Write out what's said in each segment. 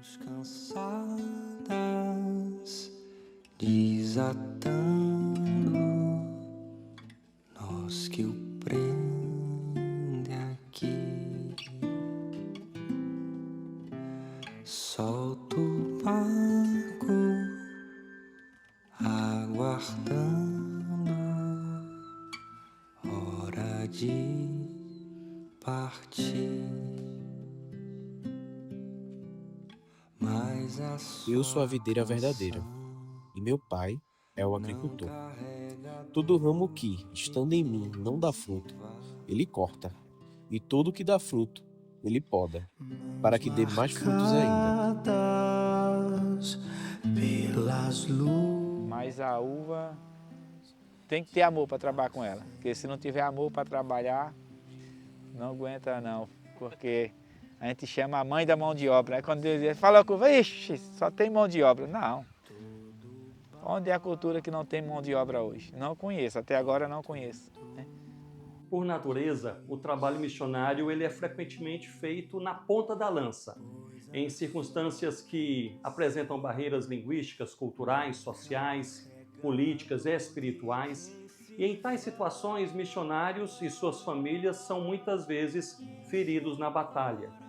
Cansadas, desatando nós que o prende aqui. Solta o barco, aguardando hora de partir. Eu sou a videira verdadeira, e meu pai é o agricultor. Todo ramo que, estando em mim, não dá fruto, ele corta, e todo que dá fruto, ele poda, para que dê mais frutos ainda. Mas a uva tem que ter amor para trabalhar com ela, porque se não tiver amor para trabalhar, não aguenta não, porque a gente chama a mãe da mão de obra. Aí quando Deus diz, fala com ixi, só tem mão de obra. Não. Onde é a cultura que não tem mão de obra hoje? Não conheço, até agora não conheço. Né? Por natureza, o trabalho missionário ele é frequentemente feito na ponta da lança, em circunstâncias que apresentam barreiras linguísticas, culturais, sociais, políticas e espirituais. E em tais situações, missionários e suas famílias são muitas vezes feridos na batalha.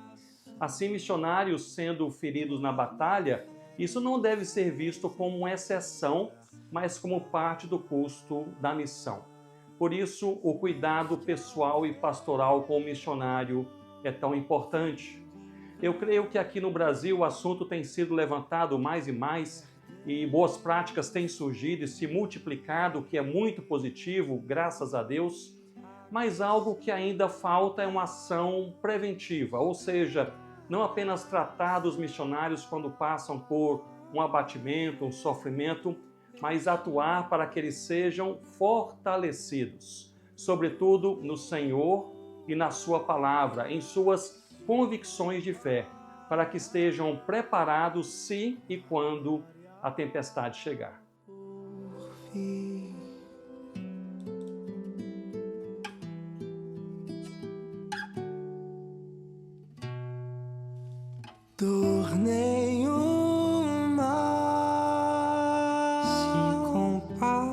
Assim, missionários sendo feridos na batalha, isso não deve ser visto como uma exceção, mas como parte do custo da missão. Por isso, o cuidado pessoal e pastoral com o missionário é tão importante. Eu creio que aqui no Brasil o assunto tem sido levantado mais e mais, e boas práticas têm surgido e se multiplicado, o que é muito positivo, graças a Deus. Mas algo que ainda falta é uma ação preventiva, ou seja, não apenas tratar dos missionários quando passam por um abatimento, um sofrimento, mas atuar para que eles sejam fortalecidos, sobretudo no Senhor e na sua palavra, em suas convicções de fé, para que estejam preparados se e quando a tempestade chegar. Dor nenhuma se compara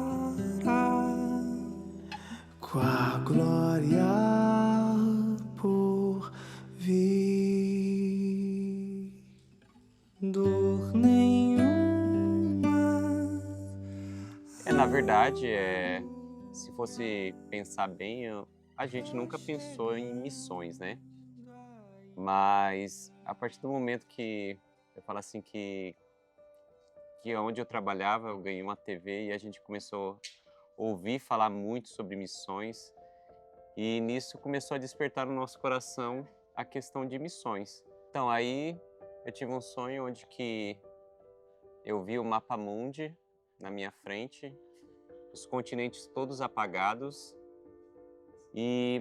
com a glória por vir. Dor nenhuma. Na verdade, se fosse pensar bem, a gente nunca pensou em missões, né? Mas a partir do momento que eu falo assim que onde eu trabalhava, eu ganhei uma TV e a gente começou a ouvir falar muito sobre missões e nisso começou a despertar no nosso coração a questão de missões. Então aí eu tive um sonho onde que eu vi o mapa mundi na minha frente, os continentes todos apagados,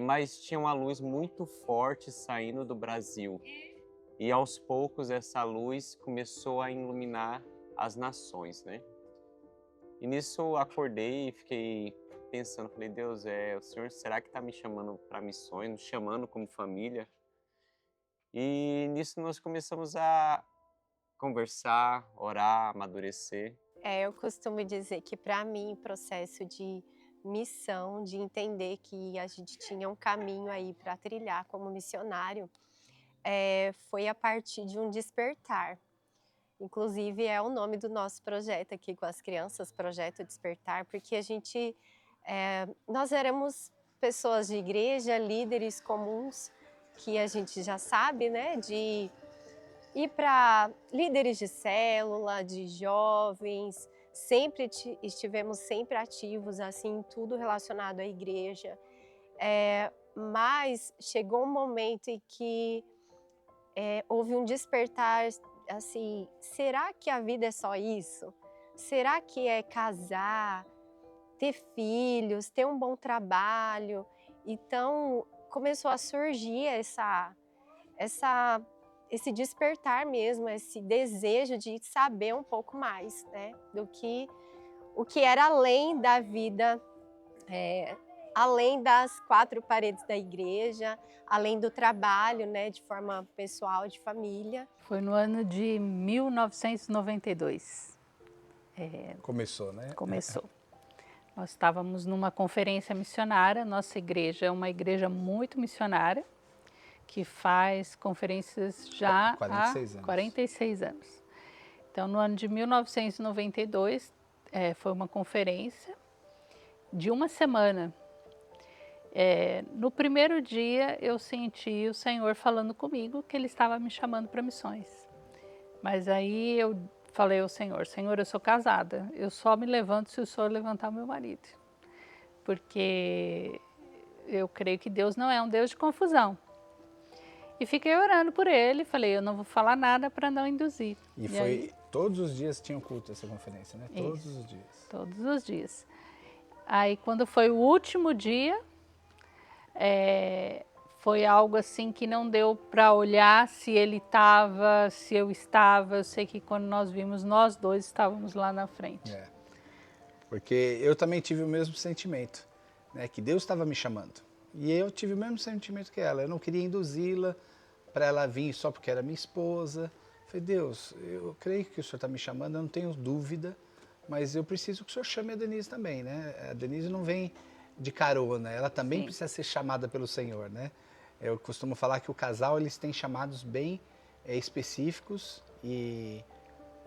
mas tinha uma luz muito forte saindo do Brasil. E aos poucos essa luz começou a iluminar as nações, né? E nisso eu acordei e fiquei pensando, falei, Deus, o Senhor será que está me chamando para missões, nos chamando como família? E nisso nós começamos a conversar, orar, amadurecer. Eu costumo dizer que para mim o processo de missão, de entender que a gente tinha um caminho aí para trilhar como missionário, foi a partir de um despertar. Inclusive é o nome do nosso projeto aqui com as crianças, Projeto Despertar, porque nós éramos pessoas de igreja, líderes comuns, que a gente já sabe, né, de ir para líderes de célula, de jovens, sempre estivemos sempre ativos, assim, tudo relacionado à igreja. Mas chegou um momento em que houve um despertar, assim, será que a vida é só isso? Será que é casar, ter filhos, ter um bom trabalho? Então começou a surgir esse despertar mesmo, esse desejo de saber um pouco mais, né, o que era além da vida além das 4 paredes da igreja, além do trabalho, né, de forma pessoal, de família. Foi no ano de 1992. Começou, né? Começou. Nós estávamos numa conferência missionária, nossa igreja é uma igreja muito missionária, que faz conferências já 46 há anos. 46 anos. Então, no ano de 1992, foi uma conferência de uma semana. No primeiro dia, eu senti o Senhor falando comigo que Ele estava me chamando para missões. Mas aí eu falei ao Senhor, Senhor, eu sou casada, eu só me levanto se o Senhor levantar o meu marido. Porque eu creio que Deus não é um Deus de confusão. E fiquei orando por ele, falei, eu não vou falar nada para não induzir. E foi, aí, todos os dias tinham culto essa conferência, né? Todos Isso. os dias. Todos os dias. Aí quando foi o último dia, foi algo assim que não deu para olhar se ele estava, se eu estava. Eu sei que quando nós vimos, nós dois estávamos lá na frente. Porque eu também tive o mesmo sentimento, né? Que Deus estava me chamando. E eu tive o mesmo sentimento que ela. Eu não queria induzi-la para ela vir só porque era minha esposa. Falei, Deus, eu creio que o Senhor está me chamando, eu não tenho dúvida, mas eu preciso que o Senhor chame a Denise também, né? A Denise não vem de carona, ela também Sim. precisa ser chamada pelo Senhor, né? Eu costumo falar que o casal, eles têm chamados bem específicos e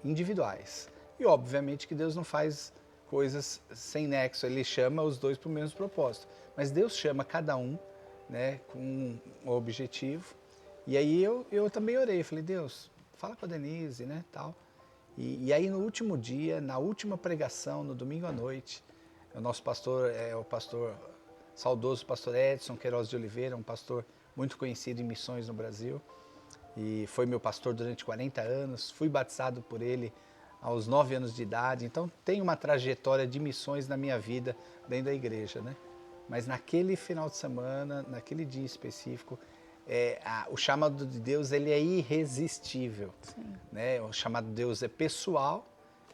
individuais. E obviamente que Deus não faz coisas sem nexo, Ele chama os dois para o mesmo propósito. Mas Deus chama cada um, né, com um objetivo. E aí eu também orei, falei, Deus, fala com a Denise, né, tal. E aí no último dia, na última pregação, no domingo à noite, o nosso pastor é o saudoso pastor Edson Queiroz de Oliveira, um pastor muito conhecido em missões no Brasil. E foi meu pastor durante 40 anos, fui batizado por ele aos 9 anos de idade. Então tem uma trajetória de missões na minha vida dentro da igreja, né? Mas naquele final de semana, naquele dia específico, o chamado de Deus, ele é irresistível, né? O chamado de Deus é pessoal,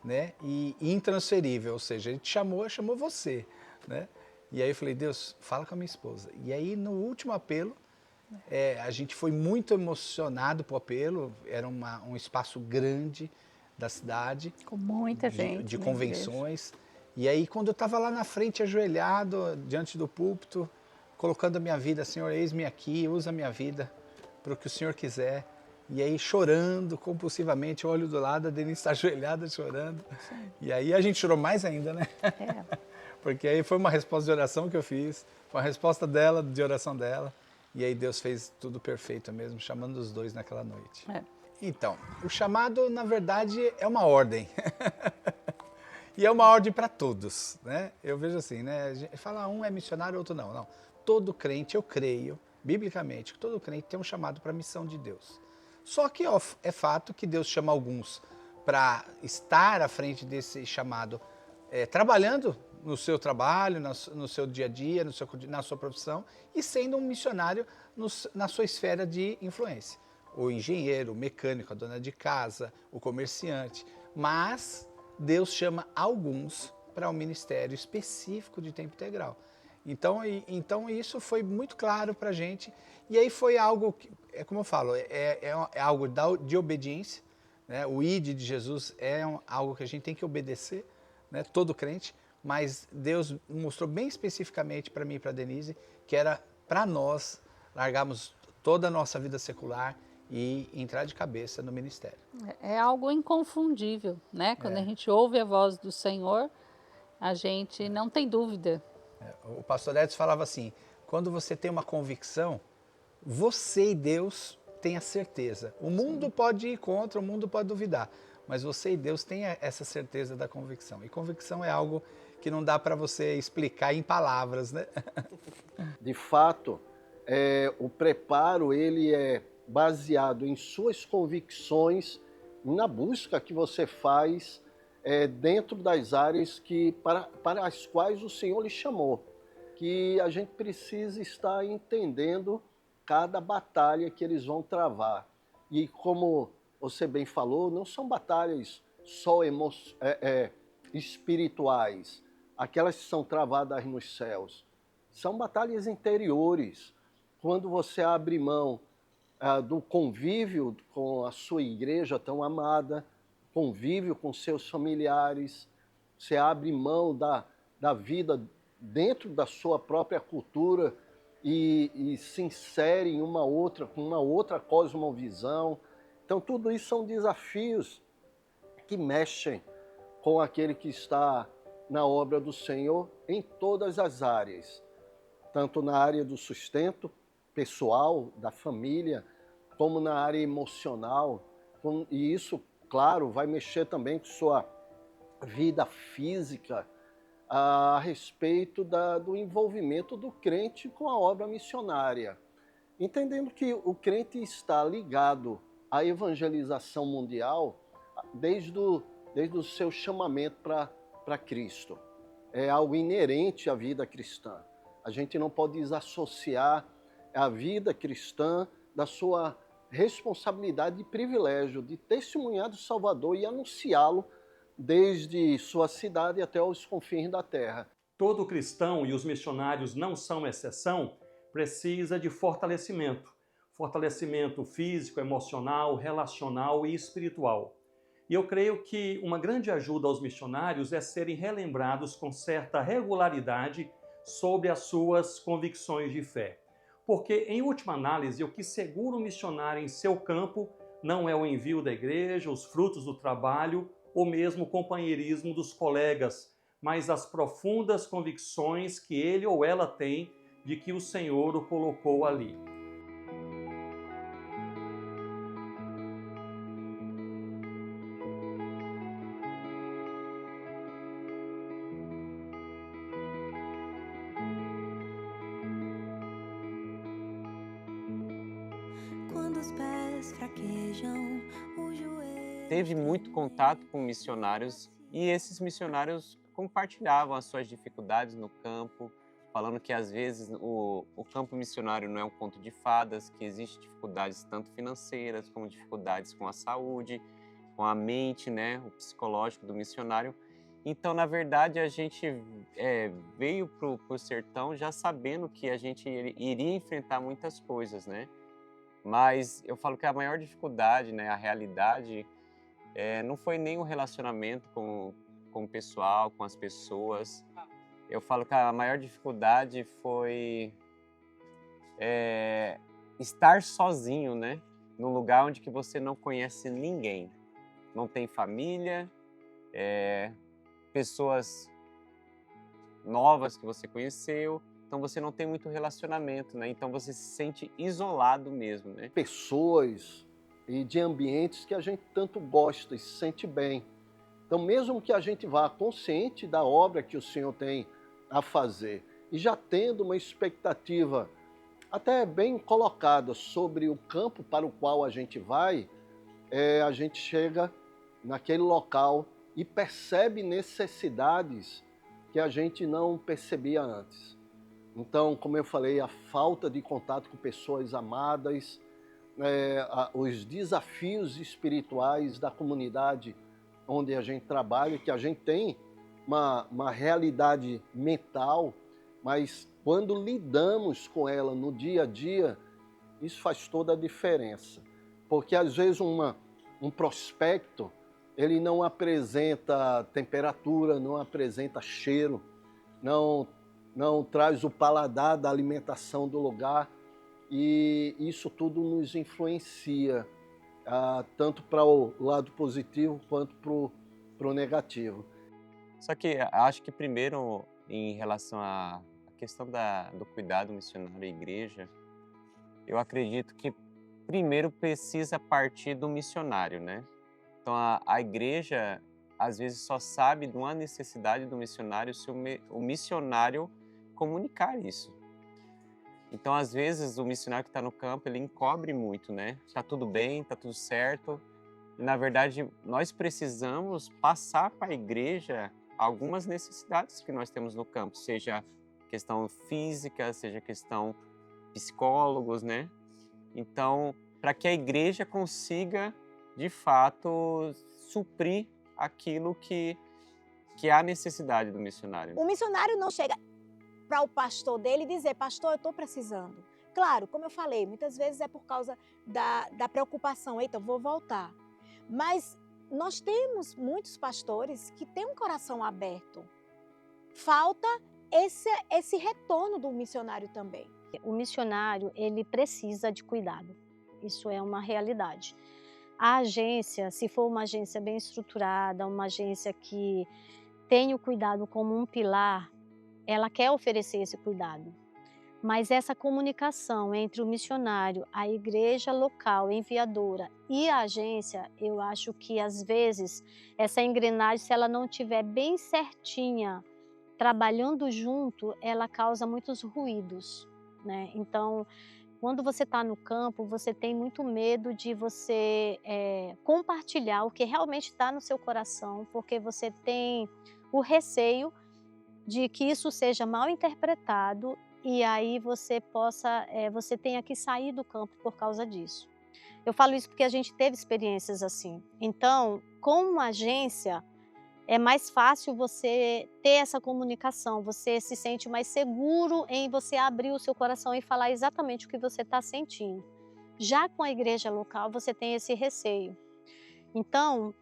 né? E intransferível, ou seja, Ele te chamou você, né? E aí eu falei, Deus, fala com a minha esposa. E aí no último apelo, a gente foi muito emocionado pro apelo, era um espaço grande da cidade. Com muita gente. De na convenções. E aí quando eu estava lá na frente, ajoelhado, diante do púlpito, colocando a minha vida, Senhor, eis-me aqui, usa a minha vida para o que o Senhor quiser. E aí chorando compulsivamente, eu olho do lado, a Denise está ajoelhada chorando. Sim. E aí a gente chorou mais ainda, né? Porque aí foi uma resposta de oração que eu fiz, foi uma resposta dela, de oração dela. E aí Deus fez tudo perfeito mesmo, chamando os dois naquela noite. Então, o chamado, na verdade, é uma ordem. E é uma ordem para todos, né? Eu vejo assim, né? A gente fala, um é missionário, outro não. Não. Todo crente, eu creio, biblicamente, que todo crente tem um chamado para a missão de Deus. Só que é fato que Deus chama alguns para estar à frente desse chamado, trabalhando no seu trabalho, no seu dia a dia, na sua profissão, e sendo um missionário na sua esfera de influência. O engenheiro, o mecânico, a dona de casa, o comerciante. Mas Deus chama alguns para um ministério específico de tempo integral. Então isso foi muito claro para a gente. E aí foi algo, como eu falo, é algo de obediência. Né? O ID de Jesus é algo que a gente tem que obedecer, né? Todo crente. Mas Deus mostrou bem especificamente para mim e para a Denise que era para nós largarmos toda a nossa vida secular e entrar de cabeça no ministério. É algo inconfundível, né? Quando a gente ouve a voz do Senhor, a gente não tem dúvida. O pastor Edson falava assim, quando você tem uma convicção, você e Deus têm a certeza. O mundo pode ir contra, o mundo pode duvidar, mas você e Deus têm essa certeza da convicção. E convicção é algo que não dá para você explicar em palavras, né? De fato, o preparo ele é baseado em suas convicções, na busca que você faz dentro das áreas para as quais o Senhor lhe chamou. Que a gente precisa estar entendendo cada batalha que eles vão travar. E como você bem falou, não são batalhas só espirituais, aquelas que são travadas nos céus. são batalhas interiores. Quando você abre mão do convívio com a sua igreja tão amada, convívio com seus familiares, você abre mão da vida dentro da sua própria cultura e se insere em com uma outra cosmovisão. Então, tudo isso são desafios que mexem com aquele que está na obra do Senhor em todas as áreas, tanto na área do sustento pessoal, da família, como na área emocional. E isso, claro, vai mexer também com sua vida física, a respeito do envolvimento do crente com a obra missionária. Entendendo que o crente está ligado à evangelização mundial desde o seu chamamento para Cristo. É algo inerente à vida cristã. A gente não pode desassociar a vida cristã da sua responsabilidade e privilégio de testemunhar do Salvador e anunciá-lo desde sua cidade até os confins da terra. Todo cristão, e os missionários não são exceção, precisa de fortalecimento. Fortalecimento físico, emocional, relacional e espiritual. E eu creio que uma grande ajuda aos missionários é serem relembrados com certa regularidade sobre as suas convicções de fé. Porque, em última análise, o que segura o missionário em seu campo não é o envio da igreja, os frutos do trabalho ou mesmo o companheirismo dos colegas, mas as profundas convicções que ele ou ela tem de que o Senhor o colocou ali. Quando os pés fraquejam, o joelho... Teve muito contato com missionários e esses missionários compartilhavam as suas dificuldades no campo, falando que às vezes o campo missionário não é um conto de fadas, que existem dificuldades tanto financeiras como dificuldades com a saúde, com a mente, né, o psicológico do missionário. Então, na verdade, a gente veio para o sertão já sabendo que a gente iria enfrentar muitas coisas, né? Mas eu falo que a maior dificuldade, né, a realidade, não foi nem o relacionamento com o pessoal, com as pessoas. Eu falo que a maior dificuldade foi estar sozinho, né? Num lugar onde que você não conhece ninguém. Não tem família, pessoas novas que você conheceu. Então você não tem muito relacionamento, né? Então você se sente isolado mesmo, né? Pessoas e de ambientes que a gente tanto gosta e se sente bem. Então, mesmo que a gente vá consciente da obra que o Senhor tem a fazer e já tendo uma expectativa até bem colocada sobre o campo para o qual a gente vai, a gente chega naquele local e percebe necessidades que a gente não percebia antes. Então, como eu falei, a falta de contato com pessoas amadas, os desafios espirituais da comunidade onde a gente trabalha, que a gente tem uma realidade mental, mas quando lidamos com ela no dia a dia, isso faz toda a diferença. Porque às vezes um prospecto, ele não apresenta temperatura, não apresenta cheiro, não traz o paladar da alimentação do lugar, e isso tudo nos influencia, tanto para o lado positivo quanto para o negativo. Só que acho que primeiro, em relação à questão do cuidado missionário à igreja, eu acredito que primeiro precisa partir do missionário, né? Então a igreja às vezes só sabe de uma necessidade do missionário se o missionário comunicar isso. Então, às vezes, o missionário que está no campo, ele encobre muito, né? Está tudo bem, está tudo certo. E, na verdade, nós precisamos passar para a igreja algumas necessidades que nós temos no campo, seja questão física, seja questão psicólogos, né? Então, para que a igreja consiga, de fato, suprir aquilo que há necessidade do missionário. O missionário não chega para o pastor dele e dizer, pastor, eu estou precisando. Claro, como eu falei, muitas vezes é por causa da preocupação, eita, eu vou voltar. Mas nós temos muitos pastores que têm um coração aberto. Falta esse retorno do missionário também. O missionário, ele precisa de cuidado. Isso é uma realidade. A agência, se for uma agência bem estruturada, uma agência que tem o cuidado como um pilar, ela quer oferecer esse cuidado. Mas essa comunicação entre o missionário, a igreja local, enviadora e a agência, eu acho que às vezes essa engrenagem, se ela não estiver bem certinha, trabalhando junto, ela causa muitos ruídos, né? Então, quando você está no campo, você tem muito medo de você compartilhar o que realmente está no seu coração, porque você tem o receio de que isso seja mal interpretado e aí você tenha que sair do campo por causa disso. Eu falo isso porque a gente teve experiências assim. Então, com uma agência, é mais fácil você ter essa comunicação, você se sente mais seguro em você abrir o seu coração e falar exatamente o que você está sentindo. Já com a igreja local, você tem esse receio. Então,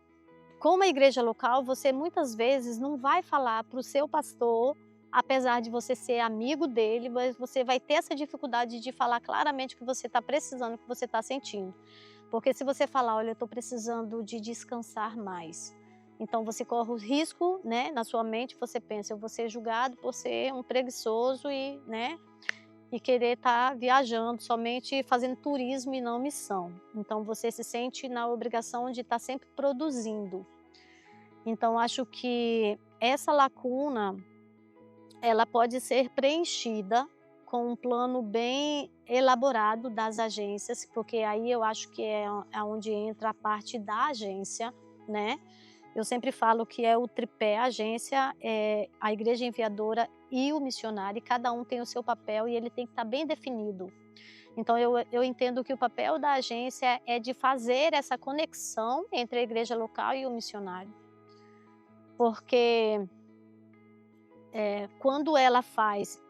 com uma igreja local, você muitas vezes não vai falar para o seu pastor, apesar de você ser amigo dele, mas você vai ter essa dificuldade de falar claramente o que você está precisando, o que você está sentindo. Porque se você falar, olha, eu estou precisando de descansar mais, então você corre o risco, né, na sua mente, você pensa, eu vou ser julgado por ser um preguiçoso e querer estar viajando, somente fazendo turismo e não missão. Então você se sente na obrigação de estar sempre produzindo. Então acho que essa lacuna, ela pode ser preenchida com um plano bem elaborado das agências, porque aí eu acho que é onde entra a parte da agência, né? Eu sempre falo que é o tripé, a agência, a igreja enviadora e o missionário, e cada um tem o seu papel e ele tem que estar bem definido. Então eu entendo que o papel da agência é de fazer essa conexão entre a igreja local e o missionário. Porque quando ela faz,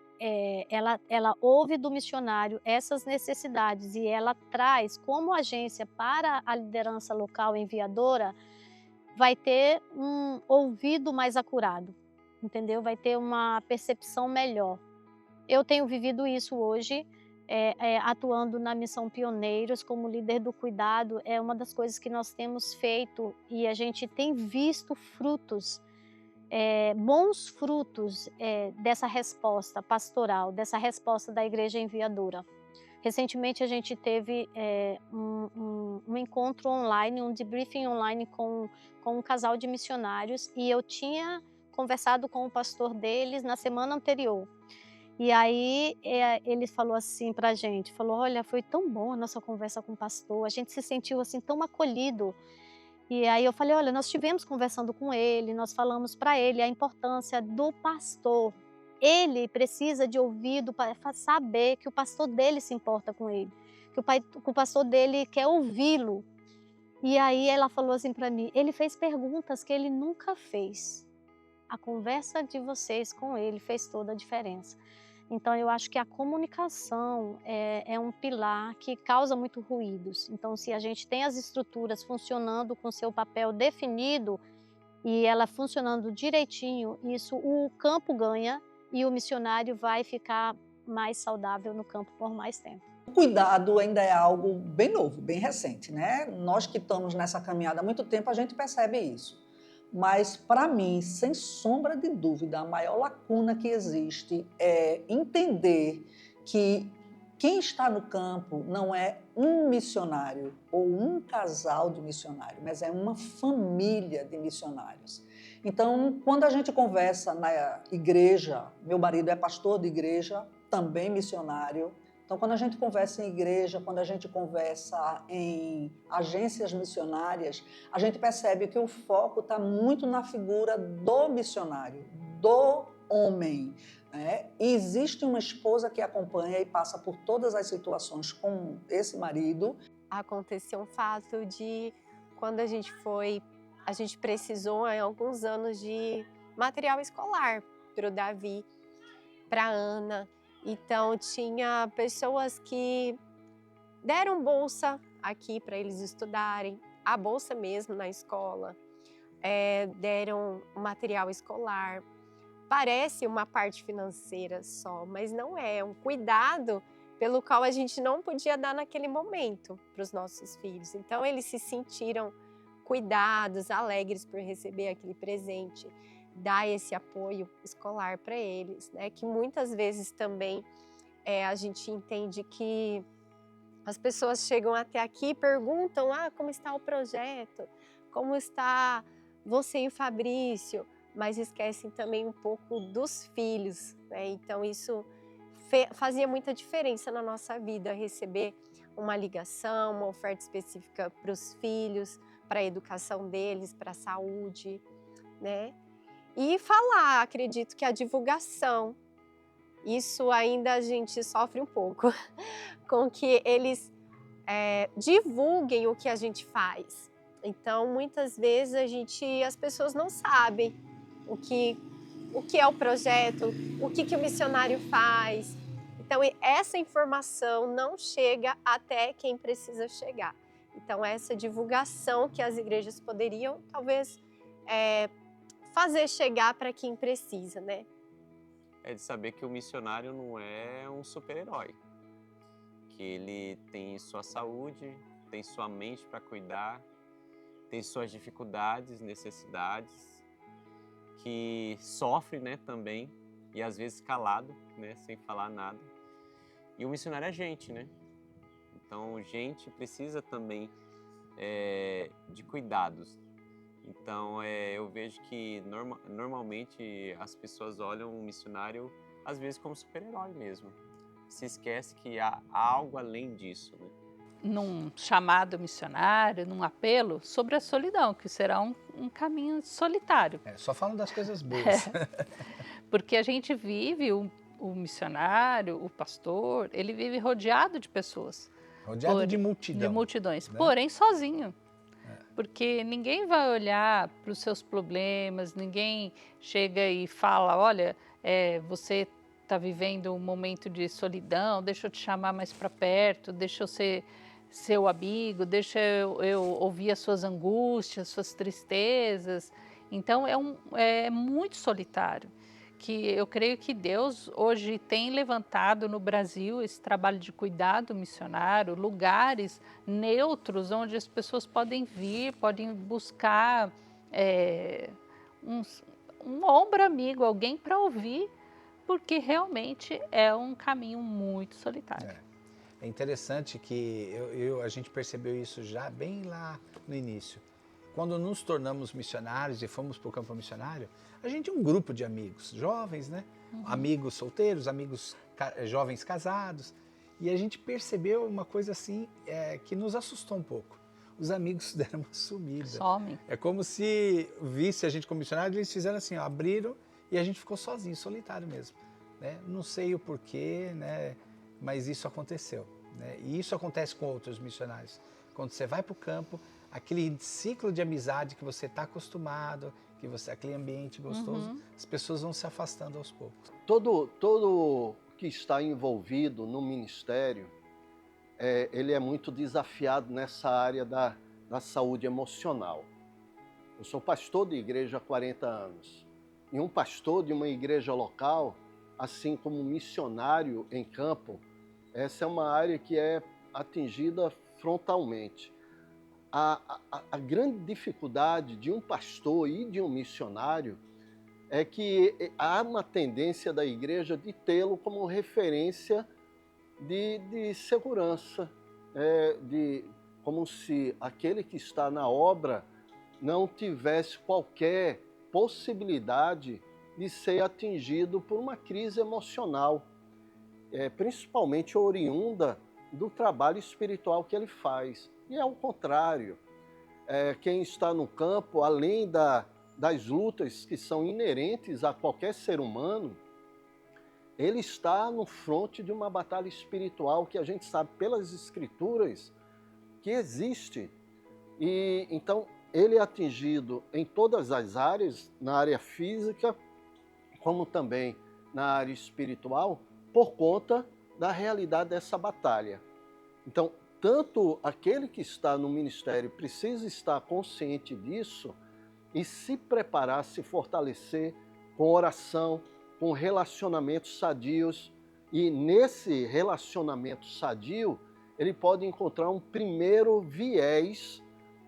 ela ouve do missionário essas necessidades e ela traz como agência para a liderança local enviadora, vai ter um ouvido mais acurado, entendeu? Vai ter uma percepção melhor. Eu tenho vivido isso hoje, atuando na Missão Pioneiros como líder do cuidado, é uma das coisas que nós temos feito e a gente tem visto frutos, bons frutos dessa resposta pastoral, dessa resposta da igreja enviadora. Recentemente a gente teve um encontro online, um debriefing online com um casal de missionários e eu tinha conversado com o pastor deles na semana anterior. E aí ele falou assim pra gente, falou, olha, foi tão bom a nossa conversa com o pastor, a gente se sentiu assim tão acolhido. E aí eu falei, olha, nós estivemos conversando com ele, nós falamos para ele a importância do pastor. Ele precisa de ouvido para saber que o pastor dele se importa com ele, que o pastor dele quer ouvi-lo. E aí ela falou assim para mim, ele fez perguntas que ele nunca fez. A conversa de vocês com ele fez toda a diferença. Então eu acho que a comunicação é um pilar que causa muito ruídos. Então se a gente tem as estruturas funcionando com seu papel definido e ela funcionando direitinho, isso o campo ganha e o missionário vai ficar mais saudável no campo por mais tempo. O cuidado ainda é algo bem novo, bem recente, né? Nós que estamos nessa caminhada há muito tempo, a gente percebe isso. Mas, para mim, sem sombra de dúvida, a maior lacuna que existe é entender que quem está no campo não é um missionário ou um casal de missionários, mas é uma família de missionários. Então, quando a gente conversa na igreja, meu marido é pastor de igreja, também missionário. Então, quando a gente conversa em igreja, quando a gente conversa em agências missionárias, a gente percebe que o foco está muito na figura do missionário, do homem. Né? E existe uma esposa que acompanha e passa por todas as situações com esse marido. Aconteceu um fato de quando a gente precisou em alguns anos de material escolar para o Davi. para Ana. Então tinha pessoas que deram bolsa aqui para eles estudarem, a bolsa mesmo na escola, deram material escolar. Parece uma parte financeira só, mas não é. É um cuidado pelo qual a gente não podia dar naquele momento para os nossos filhos. Então eles se sentiram cuidados, alegres por receber aquele presente, dar esse apoio escolar para eles, né? Que muitas vezes também a gente entende que as pessoas chegam até aqui e perguntam: como está o projeto? Como está você e o Fabrício? Mas esquecem também um pouco dos filhos, né? Então isso fazia muita diferença na nossa vida, receber uma ligação, uma oferta específica para os filhos, para a educação deles, para a saúde, né? E falar, acredito que a divulgação, isso ainda a gente sofre um pouco, com que eles divulguem o que a gente faz. Então, muitas vezes as pessoas não sabem o que é o projeto, o que o missionário faz. Então, essa informação não chega até quem precisa chegar. Então, essa divulgação que as igrejas poderiam, talvez, fazer chegar para quem precisa, né? É de saber que o missionário não é um super-herói, que ele tem sua saúde, tem sua mente para cuidar, tem suas dificuldades, necessidades, que sofre, né, também, e às vezes calado, né, sem falar nada. E o missionário é gente, né? Então, gente precisa também de cuidados. Então, eu vejo que normalmente as pessoas olham o missionário, às vezes, como super-herói mesmo. Se esquece que há algo além disso, né? Num chamado missionário, num apelo sobre a solidão, que será um caminho solitário. Só falam das coisas boas. Porque a gente vive, o missionário, o pastor, ele vive rodeado de pessoas. Rodeado de multidão. De multidões, né? Porém sozinho. Porque ninguém vai olhar para os seus problemas, ninguém chega e fala: olha, você está vivendo um momento de solidão, deixa eu te chamar mais para perto, deixa eu ser seu amigo, deixa eu ouvir as suas angústias, suas tristezas. Então é muito solitário, que eu creio que Deus hoje tem levantado no Brasil esse trabalho de cuidado missionário, lugares neutros onde as pessoas podem vir, podem buscar um ombro amigo, alguém para ouvir, porque realmente é um caminho muito solitário. É interessante que a gente percebeu isso já bem lá no início. Quando nos tornamos missionários e fomos para o campo missionário, a gente tinha um grupo de amigos, jovens, né? Amigos solteiros, amigos jovens casados. E a gente percebeu uma coisa assim que nos assustou um pouco. Os amigos deram uma sumida. Somem. É como se visse a gente como missionário, eles fizeram assim, abriram e a gente ficou sozinho, solitário mesmo. Né? Não sei o porquê, né? Mas isso aconteceu. Né? E isso acontece com outros missionários. Quando você vai para o campo, aquele ciclo de amizade que você está acostumado, aquele ambiente gostoso, as pessoas vão se afastando aos poucos. Todo que está envolvido no ministério, ele é muito desafiado nessa área da saúde emocional. Eu sou pastor de igreja há 40 anos. E um pastor de uma igreja local, assim como missionário em campo, essa é uma área que é atingida frontalmente. A grande dificuldade de um pastor e de um missionário é que há uma tendência da igreja de tê-lo como referência de segurança, como se aquele que está na obra não tivesse qualquer possibilidade de ser atingido por uma crise emocional, principalmente oriunda do trabalho espiritual que ele faz. E é o contrário. Quem está no campo, além das lutas que são inerentes a qualquer ser humano, ele está no fronte de uma batalha espiritual que a gente sabe pelas Escrituras que existe. E então ele é atingido em todas as áreas, na área física, como também na área espiritual por conta da realidade dessa batalha. Então, tanto aquele que está no ministério precisa estar consciente disso e se preparar, se fortalecer com oração, com relacionamentos sadios. E nesse relacionamento sadio, ele pode encontrar um primeiro viés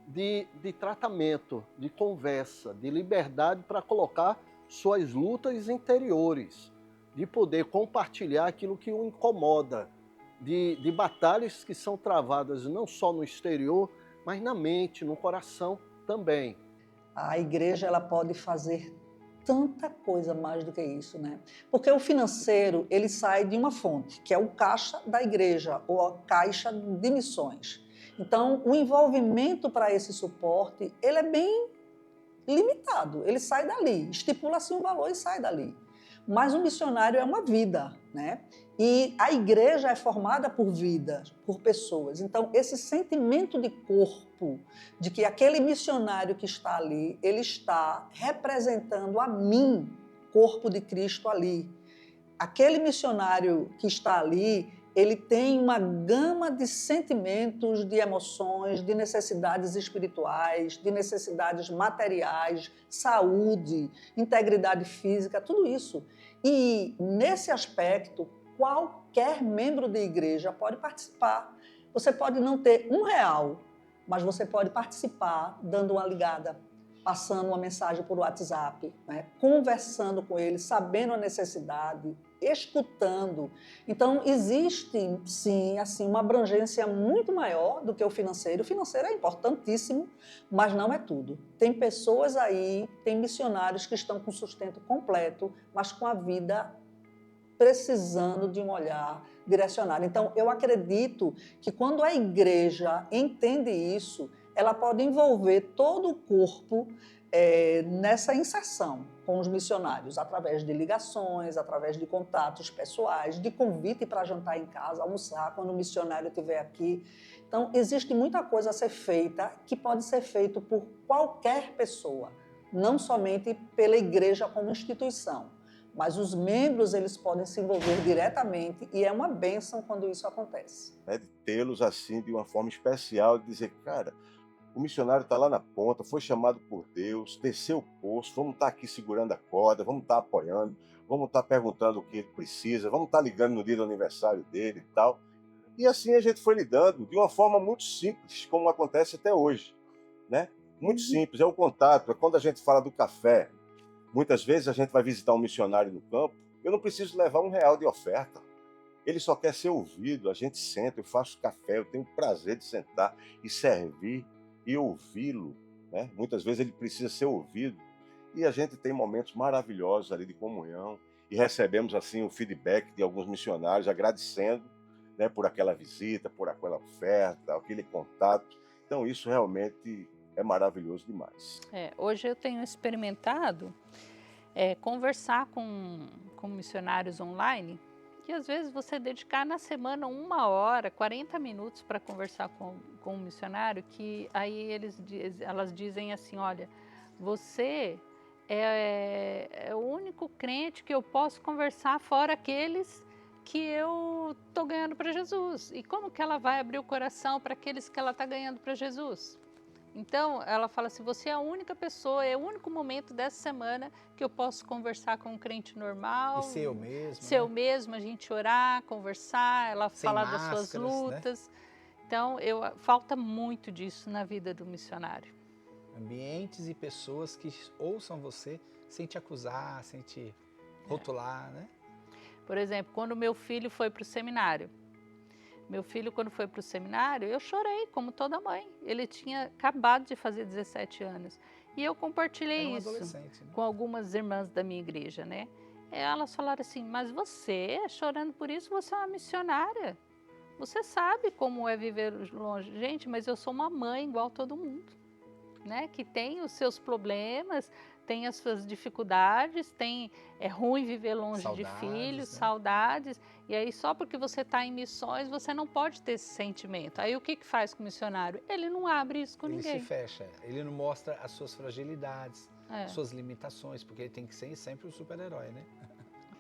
de tratamento, de conversa, de liberdade para colocar suas lutas interiores, de poder compartilhar aquilo que o incomoda, de batalhas que são travadas não só no exterior, mas na mente, no coração também. A igreja ela pode fazer tanta coisa mais do que isso, né? Porque o financeiro, ele sai de uma fonte, que é o caixa da igreja, ou a caixa de missões. Então, o envolvimento para esse suporte, ele é bem limitado, ele sai dali, estipula-se um valor e sai dali. Mas o missionário é uma vida, né? E a igreja é formada por vidas, por pessoas. Então, esse sentimento de corpo, de que aquele missionário que está ali, ele está representando a mim, corpo de Cristo ali. Aquele missionário que está ali, ele tem uma gama de sentimentos, de emoções, de necessidades espirituais, de necessidades materiais, saúde, integridade física, tudo isso. E nesse aspecto, qualquer membro da igreja pode participar. Você pode não ter R$1, mas você pode participar dando uma ligada, passando uma mensagem por WhatsApp, né? Conversando com ele, sabendo a necessidade, escutando. Então, existe, sim, assim, uma abrangência muito maior do que o financeiro. O financeiro é importantíssimo, mas não é tudo. Tem pessoas aí, tem missionários que estão com sustento completo, mas com a vida precisando de um olhar direcionado. Então, eu acredito que quando a igreja entende isso, ela pode envolver todo o corpo nessa inserção com os missionários, através de ligações, através de contatos pessoais, de convite para jantar em casa, almoçar quando o missionário estiver aqui. Então, existe muita coisa a ser feita que pode ser feito por qualquer pessoa, não somente pela igreja como instituição, mas os membros eles podem se envolver diretamente e é uma bênção quando isso acontece. De tê-los assim de uma forma especial, de dizer, cara, o missionário está lá na ponta, foi chamado por Deus, desceu o poço, vamos estar aqui segurando a corda, vamos estar apoiando, vamos estar perguntando o que ele precisa, vamos estar ligando no dia do aniversário dele e tal. E assim a gente foi lidando de uma forma muito simples, como acontece até hoje, né? Muito simples, é o contato, é quando a gente fala do café. Muitas vezes a gente vai visitar um missionário no campo, eu não preciso levar R$1 de oferta. Ele só quer ser ouvido, a gente senta, eu faço café, eu tenho o prazer de sentar e servir e ouvi-lo, né? Muitas vezes ele precisa ser ouvido e a gente tem momentos maravilhosos ali de comunhão e recebemos assim o feedback de alguns missionários agradecendo, né, por aquela visita, por aquela oferta, aquele contato. Então isso realmente é maravilhoso demais. Hoje eu tenho experimentado conversar com missionários online. E às vezes você dedicar na semana 1 hora, 40 minutos para conversar com um missionário, que aí elas dizem assim, olha, você é o único crente que eu posso conversar fora aqueles que eu estou ganhando para Jesus. E como que ela vai abrir o coração para aqueles que ela está ganhando para Jesus? Então, ela fala assim, você é a única pessoa, é o único momento dessa semana que eu posso conversar com um crente normal. E ser eu mesmo. Ser eu mesmo, a gente orar, conversar, ela falar das suas máscaras, lutas. Né? Então, falta muito disso na vida do missionário. Ambientes e pessoas que ouçam você sem te acusar, sem te rotular, né? Por exemplo, quando meu filho foi para o seminário, quando foi para o seminário, eu chorei, como toda mãe. Ele tinha acabado de fazer 17 anos. E eu compartilhei isso com algumas irmãs da minha igreja, né? E elas falaram assim, mas você, chorando por isso, você é uma missionária. Você sabe como é viver longe. Gente, mas eu sou uma mãe igual todo mundo, né? Que tem os seus problemas, tem as suas dificuldades, é ruim viver longe de filhos, né? Saudades. E aí só porque você está em missões, você não pode ter esse sentimento. Aí o que faz com o missionário? Ele não abre isso com ninguém. Ele se fecha, ele não mostra as suas fragilidades, suas limitações, porque ele tem que ser sempre um super-herói, né?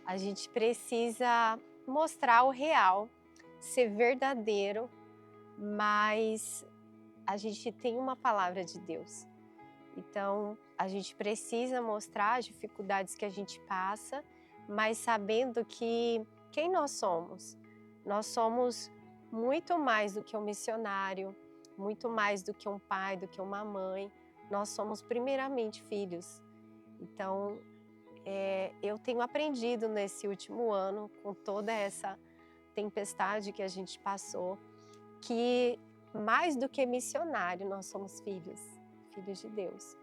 A gente precisa mostrar o real, ser verdadeiro, mas a gente tem uma palavra de Deus. Então, a gente precisa mostrar as dificuldades que a gente passa, mas sabendo que quem nós somos? Nós somos muito mais do que um missionário, muito mais do que um pai, do que uma mãe. Nós somos primeiramente filhos. Então, eu tenho aprendido nesse último ano, com toda essa tempestade que a gente passou, que mais do que missionário, nós somos filhos de Deus.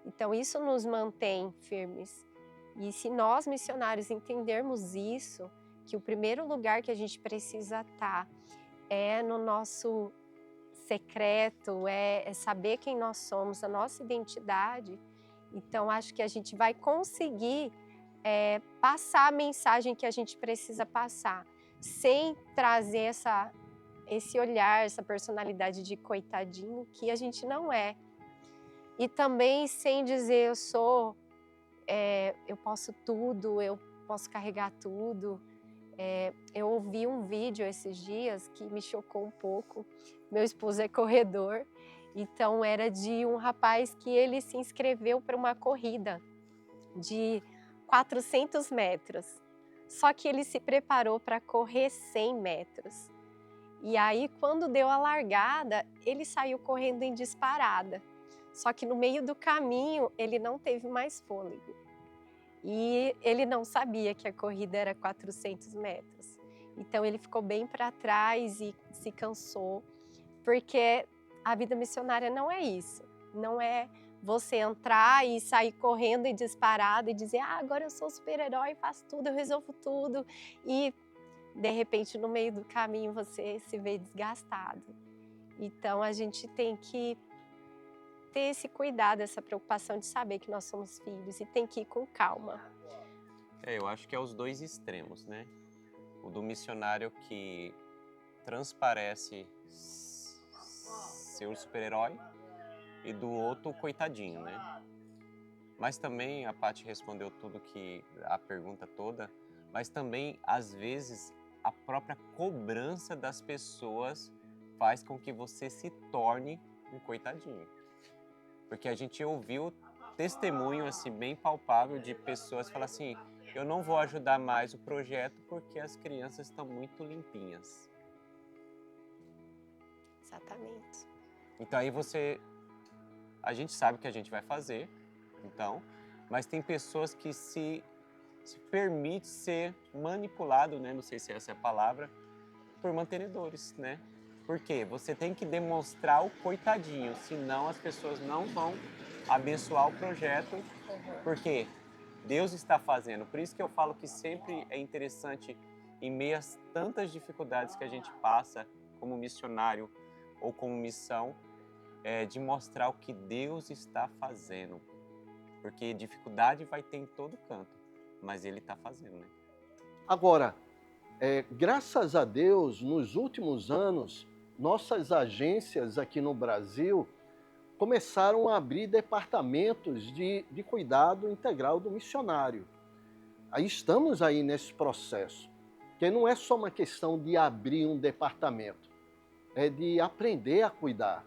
Então, isso nos mantém firmes. E se nós, missionários, entendermos isso, que o primeiro lugar que a gente precisa estar é no nosso secreto, é saber quem nós somos, a nossa identidade, então acho que a gente vai conseguir passar a mensagem que a gente precisa passar, sem trazer esse olhar, essa personalidade de coitadinho, que a gente não é. E também sem dizer eu posso tudo, eu posso carregar tudo. Eu ouvi um vídeo esses dias que me chocou um pouco. Meu esposo é corredor, então era de um rapaz que ele se inscreveu para uma corrida de 400 metros. Só que ele se preparou para correr 100 metros. E aí, quando deu a largada, ele saiu correndo em disparada. Só que no meio do caminho, ele não teve mais fôlego. E ele não sabia que a corrida era 400 metros. Então, ele ficou bem para trás e se cansou, porque a vida missionária não é isso. Não é você entrar e sair correndo e disparado e dizer, agora eu sou super-herói, faço tudo, eu resolvo tudo. E, de repente, no meio do caminho, você se vê desgastado. Então, a gente tem que ter esse cuidado, essa preocupação de saber que nós somos filhos e tem que ir com calma. Eu acho que é os dois extremos, né? O do missionário que transparece ser o super-herói e do outro coitadinho, né? Mas também a Paty respondeu tudo a pergunta toda, mas também às vezes a própria cobrança das pessoas faz com que você se torne um coitadinho. Porque a gente ouviu testemunho assim, bem palpável de pessoas que falam assim, eu não vou ajudar mais o projeto porque as crianças estão muito limpinhas. Exatamente. Então aí a gente sabe o que a gente vai fazer, então, mas tem pessoas que se permite ser manipulado, né? Não sei se essa é a palavra, por mantenedores, né? Por quê? Você tem que demonstrar o coitadinho, senão as pessoas não vão abençoar o projeto, porque Deus está fazendo. Por isso que eu falo que sempre é interessante, em meio a tantas dificuldades que a gente passa como missionário ou como missão, de mostrar o que Deus está fazendo. Porque dificuldade vai ter em todo canto, mas Ele está fazendo, né? Agora, graças a Deus, nos últimos anos, nossas agências aqui no Brasil começaram a abrir departamentos de cuidado integral do missionário. Aí estamos aí nesse processo, que não é só uma questão de abrir um departamento, é de aprender a cuidar.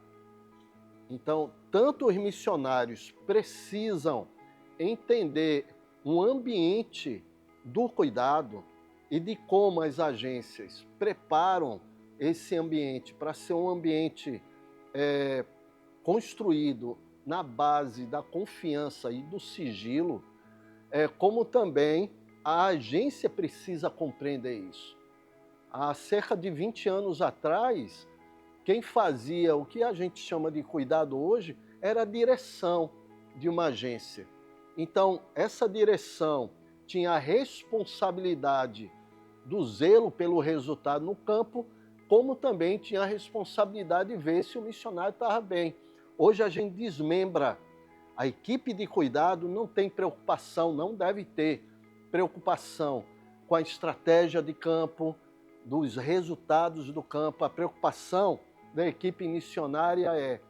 Então, tanto os missionários precisam entender um ambiente do cuidado e de como as agências preparam esse ambiente para ser um ambiente construído na base da confiança e do sigilo, como também a agência precisa compreender isso. Há cerca de 20 anos atrás, quem fazia o que a gente chama de cuidado hoje era a direção de uma agência. Então, essa direção tinha a responsabilidade do zelo pelo resultado no campo, como também tinha a responsabilidade de ver se o missionário estava bem. Hoje a gente desmembra. A equipe de cuidado não tem preocupação, não deve ter preocupação com a estratégia de campo, dos resultados do campo. A preocupação da equipe missionária é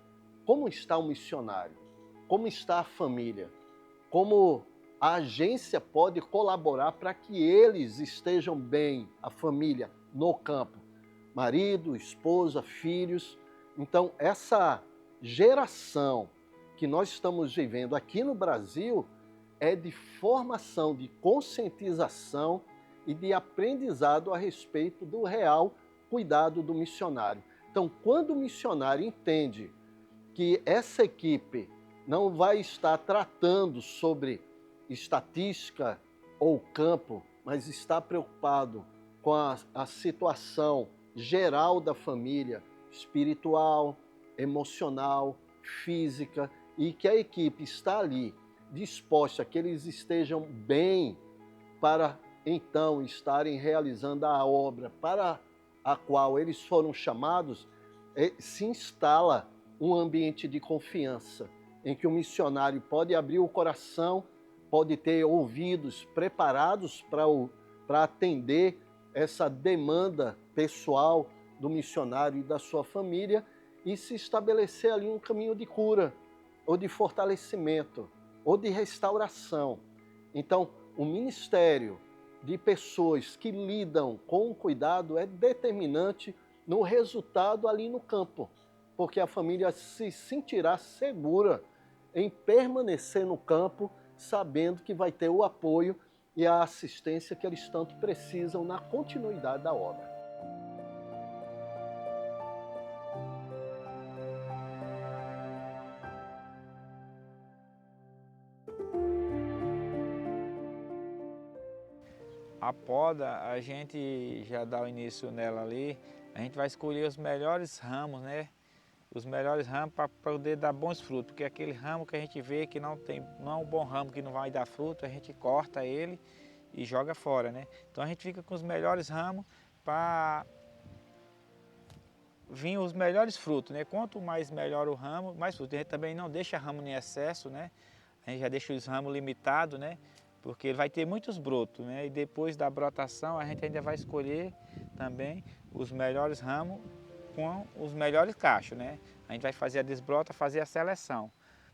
como está o missionário, como está a família, como a agência pode colaborar para que eles estejam bem, a família, no campo. Marido, esposa, filhos. Então, essa geração que nós estamos vivendo aqui no Brasil é de formação, de conscientização e de aprendizado a respeito do real cuidado do missionário. Então, quando o missionário entende que essa equipe não vai estar tratando sobre estatística ou campo, mas está preocupado com a situação geral da família, espiritual, emocional, física, e que a equipe está ali disposta a que eles estejam bem para então estarem realizando a obra para a qual eles foram chamados, se instala um ambiente de confiança, em que o missionário pode abrir o coração, pode ter ouvidos preparados para atender essa demanda pessoal do missionário e da sua família e se estabelecer ali um caminho de cura, ou de fortalecimento, ou de restauração. Então, o ministério de pessoas que lidam com o cuidado é determinante no resultado ali no campo, porque a família se sentirá segura em permanecer no campo, sabendo que vai ter o apoio e a assistência que eles tanto precisam na continuidade da obra. A poda, a gente já dá o início nela ali, a gente vai escolher os melhores ramos, né? Os melhores ramos para poder dar bons frutos, porque aquele ramo que a gente vê que não é um bom ramo, que não vai dar fruto, a gente corta ele e joga fora, né? Então a gente fica com os melhores ramos para vir os melhores frutos, né? Quanto mais melhor o ramo, mais fruto. A gente também não deixa ramo em excesso, né? A gente já deixa os ramos limitados, né? Porque vai ter muitos brotos, né? E depois da brotação a gente ainda vai escolher também os melhores ramos com os melhores cachos, né? A gente vai fazer a desbrota, fazer a seleção,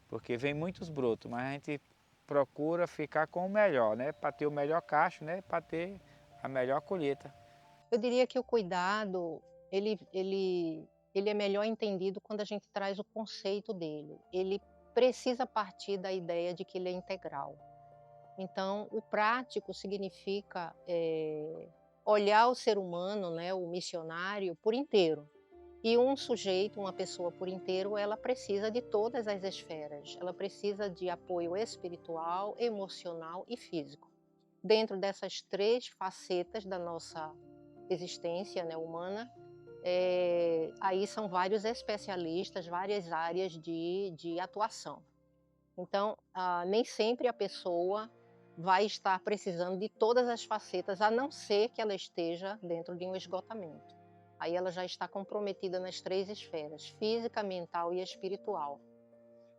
porque vem muitos brotos, mas a gente procura ficar com o melhor, né? Para ter o melhor cacho, né? Para ter a melhor colheita. Eu diria que o cuidado, ele é melhor entendido quando a gente traz o conceito dele. Ele precisa partir da ideia de que ele é integral. Então, o prático significa olhar o ser humano, né, o missionário, por inteiro. E um sujeito, uma pessoa por inteiro, ela precisa de todas as esferas. Ela precisa de apoio espiritual, emocional e físico. Dentro dessas três facetas da nossa existência, né, humana, aí são vários especialistas, várias áreas de atuação. Então, nem sempre a pessoa vai estar precisando de todas as facetas, a não ser que ela esteja dentro de um esgotamento. Aí ela já está comprometida nas três esferas, física, mental e espiritual.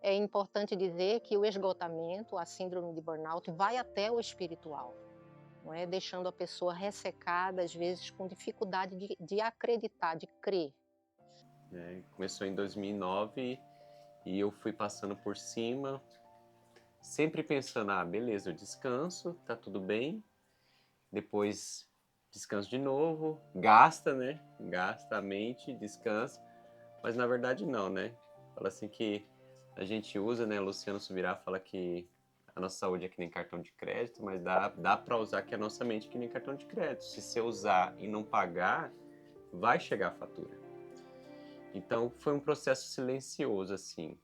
É importante dizer que o esgotamento, a síndrome de burnout, vai até o espiritual, não é? Deixando a pessoa ressecada, às vezes com dificuldade de acreditar, de crer. Começou em 2009 e eu fui passando por cima, sempre pensando, beleza, eu descanso, tá tudo bem, depois descanso de novo, gasta, né? Gasta a mente, descansa, mas na verdade não, né? Fala assim que a gente usa, né? Luciano Subirá fala que a nossa saúde é que nem cartão de crédito, mas dá para usar que a nossa mente é que nem cartão de crédito. Se você usar e não pagar, vai chegar a fatura. Então foi um processo silencioso, assim.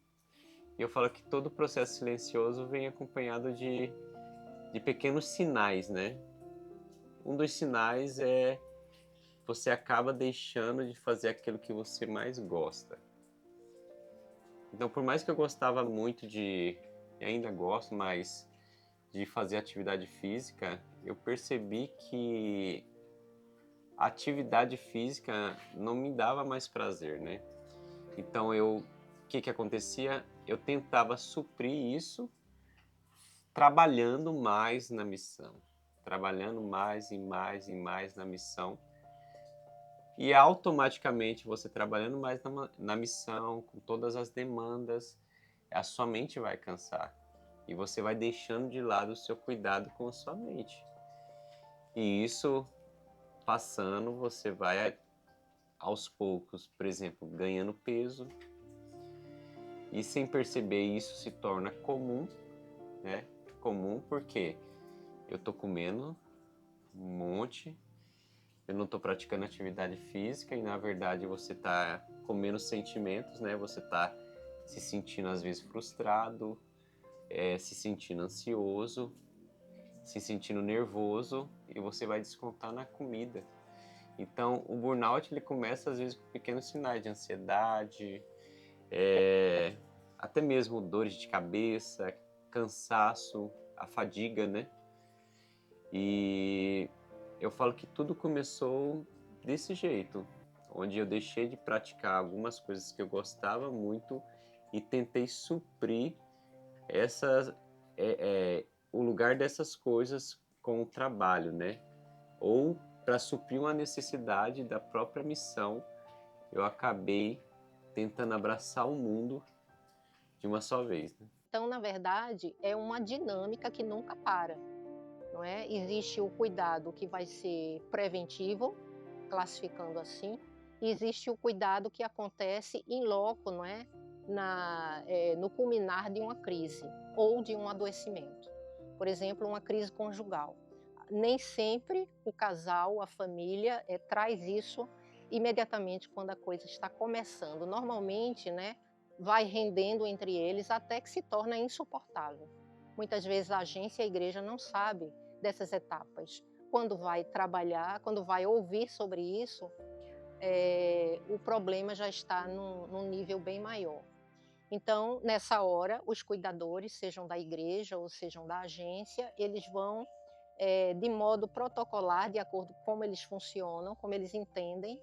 E eu falo que todo processo silencioso vem acompanhado de pequenos sinais, né? Um dos sinais é você acaba deixando de fazer aquilo que você mais gosta. Então, por mais que eu gostava muito e ainda gosto mais de fazer atividade física, eu percebi que a atividade física não me dava mais prazer, né? Então, o que acontecia? Eu tentava suprir isso trabalhando mais na missão. Trabalhando mais e mais e mais na missão. E automaticamente você trabalhando mais na missão, com todas as demandas, a sua mente vai cansar. E você vai deixando de lado o seu cuidado com a sua mente. E isso passando, você vai aos poucos, por exemplo, ganhando peso. E sem perceber isso se torna comum, né? Comum porque eu tô comendo um monte, eu não tô praticando atividade física e na verdade você tá comendo sentimentos, né? Você tá se sentindo às vezes frustrado, se sentindo ansioso, se sentindo nervoso e você vai descontar na comida. Então o burnout ele começa às vezes com pequenos sinais de ansiedade, até mesmo dores de cabeça, cansaço, a fadiga, né? E eu falo que tudo começou desse jeito, onde eu deixei de praticar algumas coisas que eu gostava muito e tentei suprir o lugar dessas coisas com o trabalho, né? Ou para suprir uma necessidade da própria missão, eu acabei tentando abraçar o mundo de uma só vez, né? Então, na verdade, é uma dinâmica que nunca para, não é? Existe o cuidado que vai ser preventivo, classificando assim, e existe o cuidado que acontece in loco, não é? No culminar de uma crise ou de um adoecimento. Por exemplo, uma crise conjugal. Nem sempre o casal, a família, traz isso imediatamente quando a coisa está começando. Normalmente, né, vai rendendo entre eles até que se torna insuportável. Muitas vezes a agência e a igreja não sabem dessas etapas. Quando vai trabalhar, quando vai ouvir sobre isso, o problema já está num nível bem maior. Então, nessa hora, os cuidadores, sejam da igreja ou sejam da agência, eles vão, de modo protocolar, de acordo com como eles funcionam, como eles entendem,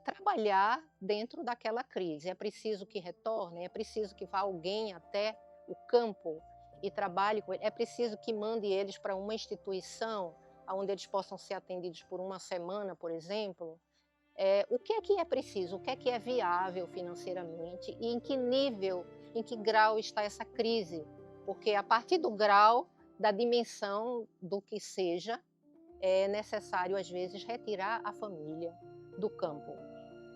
trabalhar dentro daquela crise. É preciso que retornem, é preciso que vá alguém até o campo e trabalhe com eles, é preciso que mande eles para uma instituição onde eles possam ser atendidos por uma semana, por exemplo. O que é preciso, o que é viável financeiramente e em que nível, em que grau está essa crise. Porque a partir do grau, da dimensão do que seja, é necessário às vezes retirar a família do campo.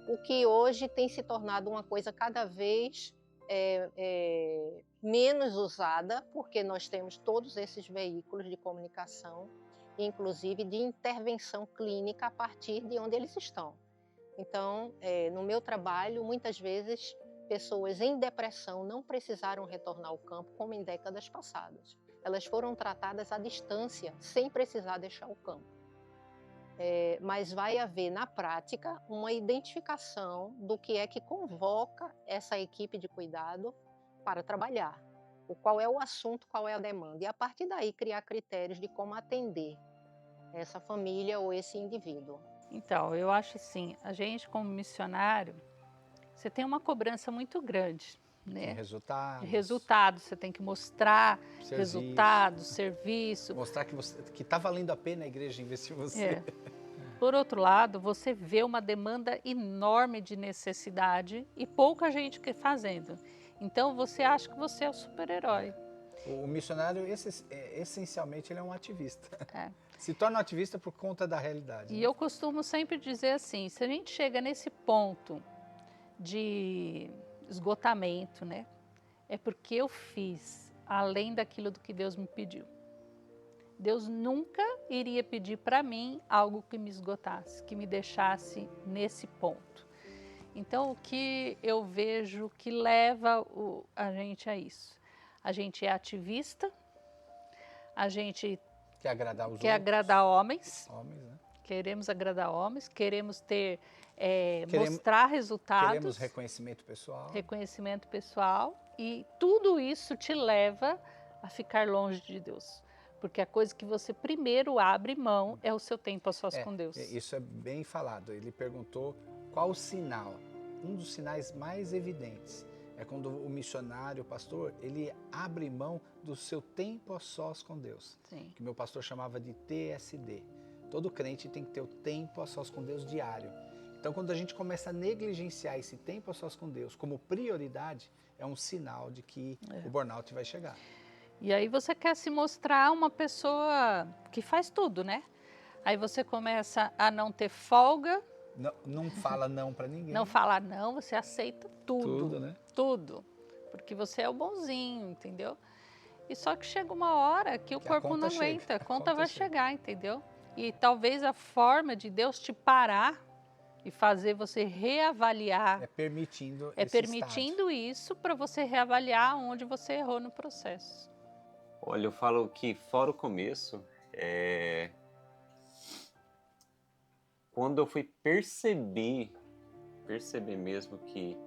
O que hoje tem se tornado uma coisa cada vez menos usada, porque nós temos todos esses veículos de comunicação, inclusive de intervenção clínica a partir de onde eles estão. Então, no meu trabalho, muitas vezes, pessoas em depressão não precisaram retornar ao campo como em décadas passadas. Elas foram tratadas à distância, sem precisar deixar o campo. Mas vai haver, na prática, uma identificação do que é que convoca essa equipe de cuidado para trabalhar. Qual é o assunto, qual é a demanda. E, a partir daí, criar critérios de como atender essa família ou esse indivíduo. Então, eu acho assim, a gente como missionário, você tem uma cobrança muito grande, né? Tem resultados. De resultados, você tem que mostrar serviço. Resultados, serviço. Mostrar que está valendo a pena a igreja investir em você. Por outro lado, você vê uma demanda enorme de necessidade e pouca gente fazendo. Então, você acha que você é o super-herói. O missionário, essencialmente, ele é um ativista. Se torna um ativista por conta da realidade. E eu costumo sempre dizer assim, se a gente chega nesse ponto de esgotamento, né? É porque eu fiz além daquilo do que Deus me pediu. Deus nunca iria pedir para mim algo que me esgotasse, que me deixasse nesse ponto. Então, o que eu vejo que leva a gente a isso? A gente é ativista, a gente quer agradar os outros. Quer agradar homens. Né? Queremos agradar homens, queremos ter, mostrar resultados. Queremos reconhecimento pessoal. Reconhecimento pessoal. E tudo isso te leva a ficar longe de Deus. Porque a coisa que você primeiro abre mão é o seu tempo a sós com Deus. Isso é bem falado. Ele perguntou qual o sinal. Um dos sinais mais evidentes é quando o missionário, o pastor, ele abre mão do seu tempo a sós com Deus. Sim. Que meu pastor chamava de TSD. Todo crente tem que ter o tempo a sós com Deus diário. Então, quando a gente começa a negligenciar esse tempo a sós com Deus como prioridade, é um sinal de que o burnout vai chegar. E aí você quer se mostrar uma pessoa que faz tudo, né? Aí você começa a não ter folga. Não fala não para ninguém. Não fala não, você aceita tudo. Tudo, né? Tudo. Porque você é o bonzinho, entendeu? E só que chega uma hora que o corpo não aguenta, a conta vai chegar, entendeu? E talvez a forma de Deus te parar e fazer você reavaliar. É permitindo isso para você reavaliar onde você errou no processo. Olha, eu falo que fora o começo, quando eu fui perceber mesmo que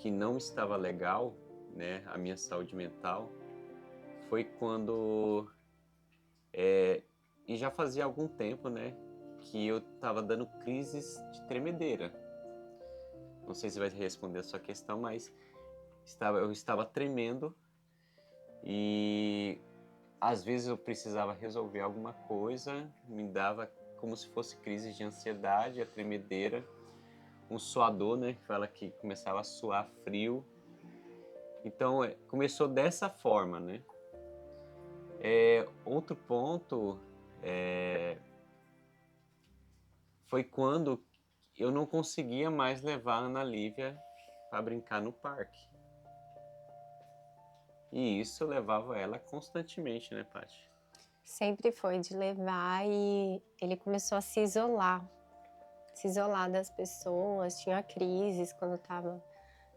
não estava legal, né, a minha saúde mental, foi quando, e já fazia algum tempo, né, que eu estava dando crises de tremedeira. Não sei se vai responder a sua questão, mas eu estava tremendo e às vezes eu precisava resolver alguma coisa, me dava como se fosse crise de ansiedade, a tremedeira, um suador, né, que fala que começava a suar frio. Então, começou dessa forma, né? Outro ponto foi quando eu não conseguia mais levar a Ana Lívia para brincar no parque. E isso eu levava ela constantemente, né, Paty? Sempre foi de levar e ele começou a se isolar das pessoas, tinha crises quando estava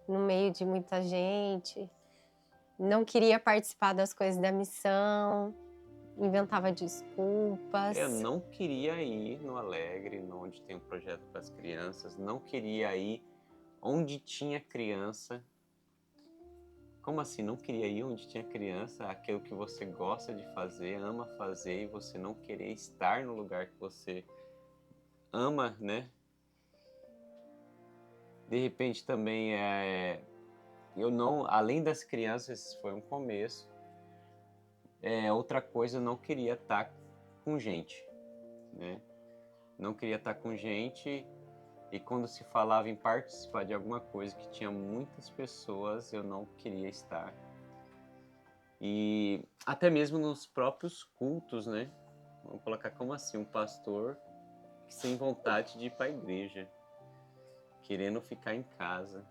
no meio de muita gente, não queria participar das coisas da missão, inventava desculpas. Eu não queria ir no Alegre, onde tem um projeto para as crianças, não queria ir onde tinha criança. Como assim? Não queria ir onde tinha criança? Aquilo que você gosta de fazer, ama fazer, e você não querer estar no lugar que você ama, né? De repente também eu não, além das crianças, foi um começo. Outra coisa, eu não queria estar com gente, né? Não queria estar com gente, e quando se falava em participar de alguma coisa que tinha muitas pessoas, eu não queria estar. E até mesmo nos próprios cultos, né? Vamos colocar como assim, um pastor sem vontade de ir para a igreja, querendo ficar em casa.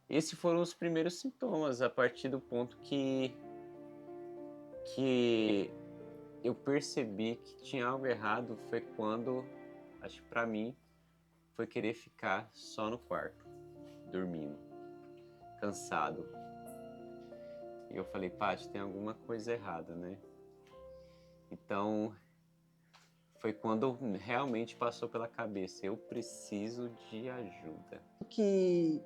Esses foram os primeiros sintomas, a partir do ponto que eu percebi que tinha algo errado, foi quando, acho que pra mim, foi querer ficar só no quarto, dormindo, cansado. E eu falei, Paty, tem alguma coisa errada, né? Então, foi quando realmente passou pela cabeça, eu preciso de ajuda. Que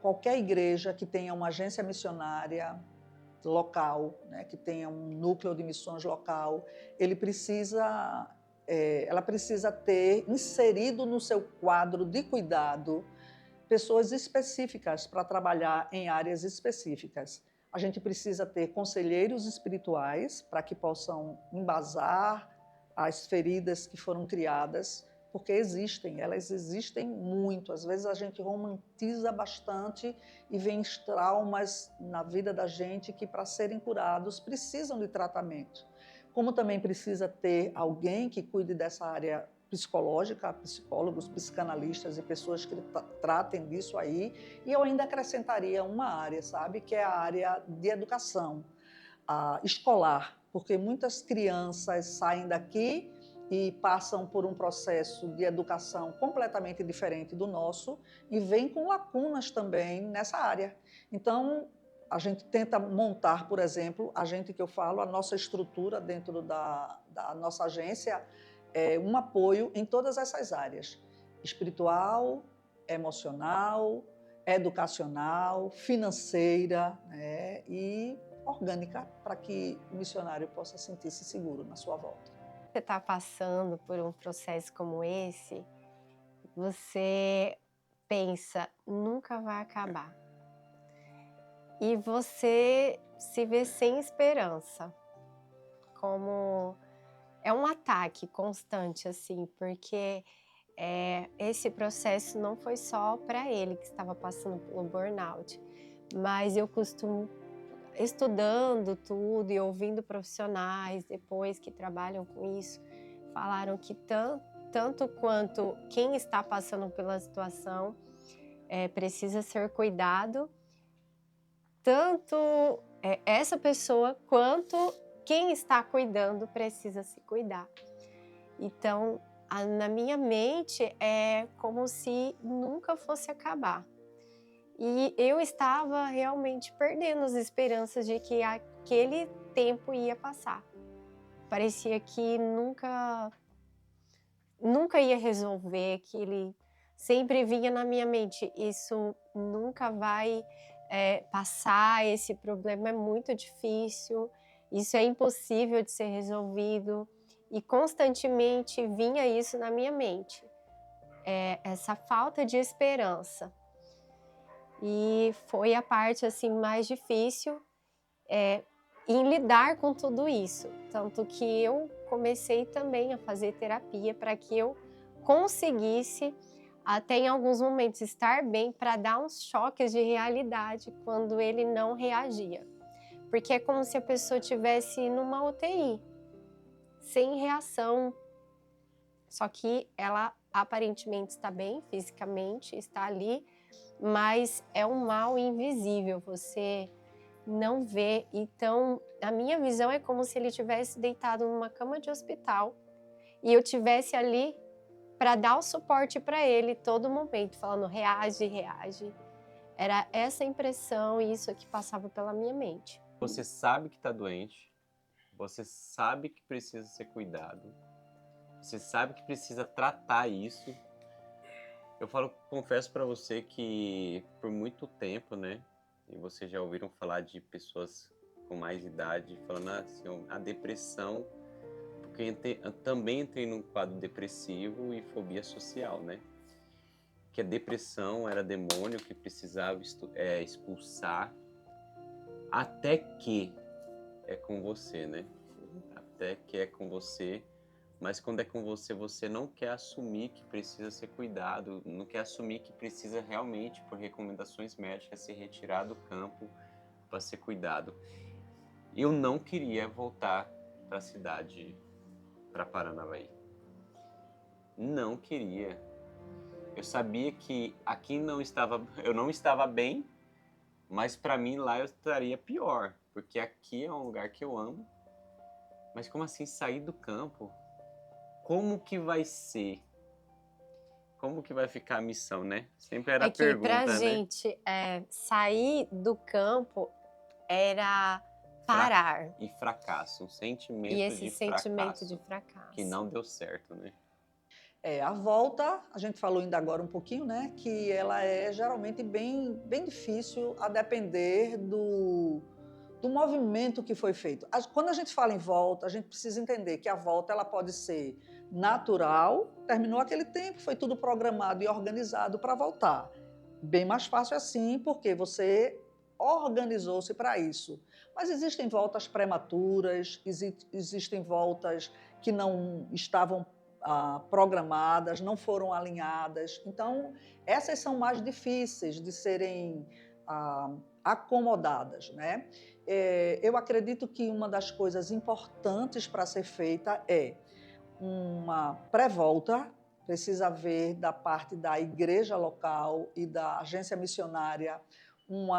qualquer igreja que tenha uma agência missionária local, né, que tenha um núcleo de missões local, ela precisa ter inserido no seu quadro de cuidado pessoas específicas para trabalhar em áreas específicas. A gente precisa ter conselheiros espirituais para que possam embasar as feridas que foram criadas, porque elas existem muito. Às vezes a gente romantiza bastante e vê traumas na vida da gente que, para serem curados, precisam de tratamento. Como também precisa ter alguém que cuide dessa área psicológica, psicólogos, psicanalistas e pessoas que tratem disso aí. E eu ainda acrescentaria uma área, sabe, que é a área de educação escolar, porque muitas crianças saem daqui e passam por um processo de educação completamente diferente do nosso e vêm com lacunas também nessa área. Então, a gente tenta montar, por exemplo, a nossa estrutura dentro da nossa agência é um apoio em todas essas áreas: espiritual, emocional, educacional, financeira, né, e orgânica, para que o missionário possa sentir-se seguro na sua volta. Você está passando por um processo como esse, você pensa, nunca vai acabar. E você se vê sem esperança. Como é um ataque constante, assim, porque esse processo não foi só para ele que estava passando pelo burnout, mas eu costumo estudando tudo e ouvindo profissionais depois que trabalham com isso, falaram que tanto quanto quem está passando pela situação precisa ser cuidado, tanto essa pessoa quanto quem está cuidando precisa se cuidar. Então, na minha mente é como se nunca fosse acabar. E eu estava realmente perdendo as esperanças de que aquele tempo ia passar. Parecia que nunca ia resolver, que ele sempre vinha na minha mente, isso nunca vai passar, esse problema é muito difícil, isso é impossível de ser resolvido. E constantemente vinha isso na minha mente, essa falta de esperança. E foi a parte assim mais difícil em lidar com tudo isso, tanto que eu comecei também a fazer terapia para que eu conseguisse até em alguns momentos estar bem, para dar uns choques de realidade quando ele não reagia, porque é como se a pessoa estivesse numa UTI, sem reação, só que ela aparentemente está bem fisicamente, está ali, mas é um mal invisível, você não vê. Então, a minha visão é como se ele tivesse deitado numa cama de hospital e eu tivesse ali para dar o suporte para ele todo momento, falando reage, reage. Era essa impressão e isso que passava pela minha mente. Você sabe que está doente, você sabe que precisa ser cuidado, você sabe que precisa tratar isso. Eu confesso para você que por muito tempo, né, e vocês já ouviram falar de pessoas com mais idade falando assim, a depressão, porque eu também entrei num quadro depressivo e fobia social, né? Que a depressão era demônio que precisava expulsar, até que é com você, né? Até que é com você, mas quando é com você, você não quer assumir que precisa ser cuidado, não quer assumir que precisa realmente, por recomendações médicas, ser retirado do campo para ser cuidado. Eu não queria voltar para a cidade, para Paranavaí. Não queria. Eu sabia que aqui eu não estava bem, mas para mim lá eu estaria pior, porque aqui é um lugar que eu amo. Mas como assim sair do campo? Como que vai ser? Como que vai ficar a missão, né? Sempre era a pergunta, né? Pra gente, sair do campo era parar. E fracasso, um sentimento E esse de sentimento fracasso, de fracasso. que não deu certo, né? A volta, a gente falou ainda agora um pouquinho, né? Que ela é geralmente bem difícil a depender do movimento que foi feito. Quando a gente fala em volta, a gente precisa entender que a volta ela pode ser natural, terminou aquele tempo, foi tudo programado e organizado para voltar. Bem mais fácil assim, porque você organizou-se para isso. Mas existem voltas prematuras, existem voltas que não estavam programadas, não foram alinhadas. Então, essas são mais difíceis de serem acomodadas, né? Eu acredito que uma das coisas importantes para ser feita é uma pré-volta, precisa haver da parte da igreja local e da agência missionária um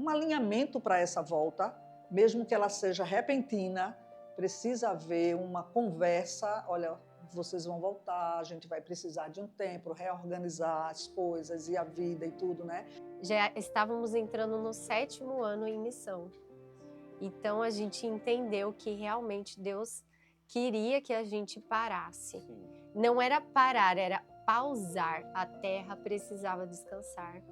alinhamento para essa volta, mesmo que ela seja repentina, precisa haver uma conversa, olha, vocês vão voltar, a gente vai precisar de um tempo, reorganizar as coisas e a vida e tudo, né? Já estávamos entrando no 7º ano em missão. Então a gente entendeu que realmente Deus queria que a gente parasse. Não era parar, era pausar. A terra precisava descansar.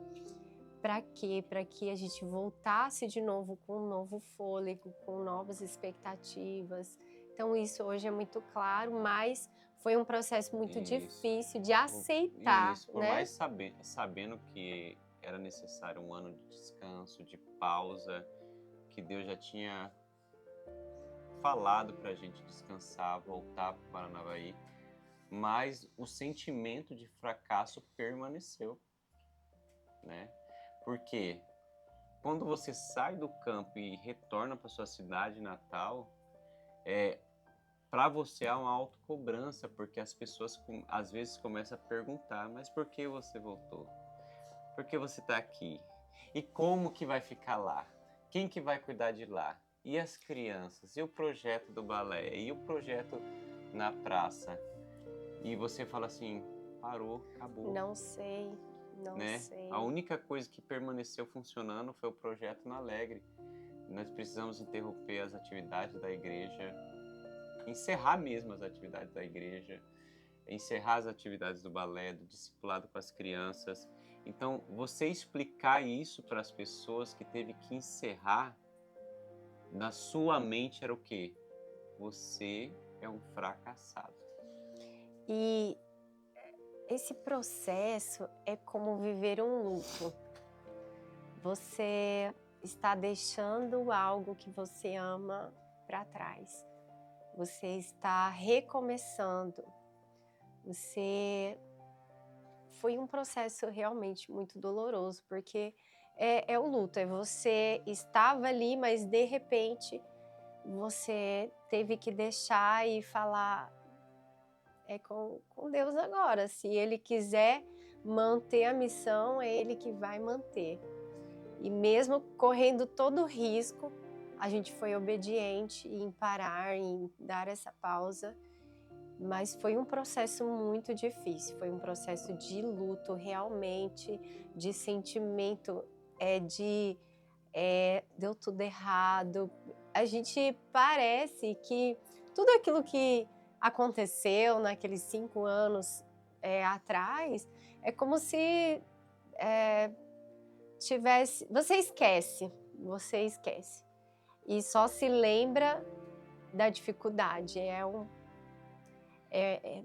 Para quê? Para que a gente voltasse de novo com um novo fôlego, com novas expectativas. Então isso hoje é muito claro, mas foi um processo muito difícil de aceitar. Isso, por né? mais sabendo que era necessário um ano de descanso, de pausa, que Deus já tinha falado para a gente descansar, voltar para Paranavaí, mas o sentimento de fracasso permaneceu, né? Por quê? quando você sai do campo e retorna para sua cidade natal, para você há uma autocobrança, porque as pessoas às vezes começam a perguntar, mas por que você voltou? Por que você está aqui? E como que vai ficar lá? Quem que vai cuidar de lá? E as crianças? E o projeto do balé? E o projeto na praça? E você fala assim, parou, acabou. Não sei, não sei. A única coisa que permaneceu funcionando foi o projeto na Alegre. Nós precisamos interromper as atividades da igreja, encerrar mesmo as atividades da igreja, encerrar as atividades do balé, do discipulado com as crianças. Então, você explicar isso para as pessoas que teve que encerrar, na sua mente era o quê? Você é um fracassado. E esse processo é como viver um luto. Você está deixando algo que você ama para trás. Você está recomeçando. Foi um processo realmente muito doloroso, porque é o luto, você estava ali, mas de repente você teve que deixar e falar, com Deus agora, se Ele quiser manter a missão, é Ele que vai manter. E mesmo correndo todo o risco, a gente foi obediente em parar, em dar essa pausa, mas foi um processo muito difícil, foi um processo de luto realmente, de sentimento, deu tudo errado. A gente parece que tudo aquilo que aconteceu naqueles 5 anos atrás, é como se tivesse... Você esquece. E só se lembra da dificuldade.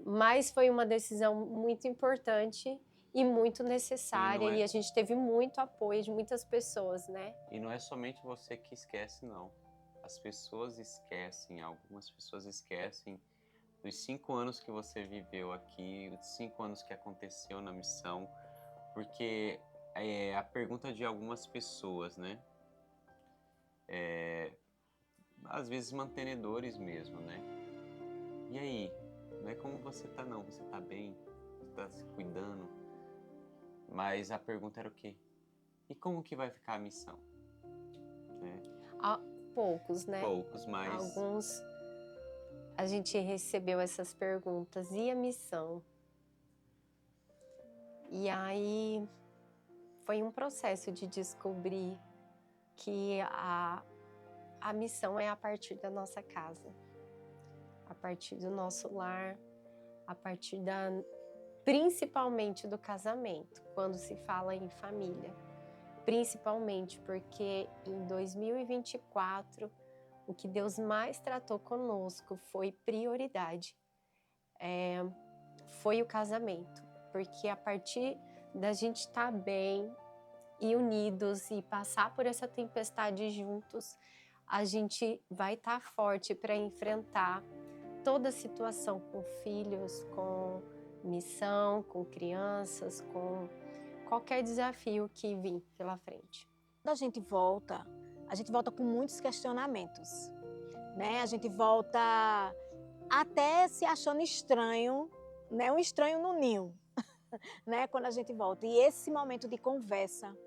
Mas foi uma decisão muito importante e muito necessária, e a gente teve muito apoio de muitas pessoas, né? E não é somente você que esquece, não. As pessoas esquecem, algumas pessoas esquecem dos 5 anos que você viveu aqui, os 5 anos que aconteceu na missão, porque a pergunta de algumas pessoas, né? Às vezes mantenedores mesmo, né? E aí? Não é como você tá, não. Você tá bem, você tá se cuidando. Mas a pergunta era o quê? E como que vai ficar a missão? Poucos, né? Poucos, mas... Alguns, a gente recebeu essas perguntas. E a missão? E aí, foi um processo de descobrir que a missão é a partir da nossa casa. A partir do nosso lar, a partir principalmente do casamento, quando se fala em família. Principalmente porque em 2024, o que Deus mais tratou conosco foi prioridade. Foi o casamento. Porque a partir da gente estar bem e unidos e passar por essa tempestade juntos, a gente vai estar forte para enfrentar toda a situação com filhos, com missão, com crianças, com qualquer desafio que vir pela frente. Quando a gente volta com muitos questionamentos, né? A gente volta até se achando estranho, né? Um estranho no ninho, né? Quando a gente volta. E esse momento de conversa,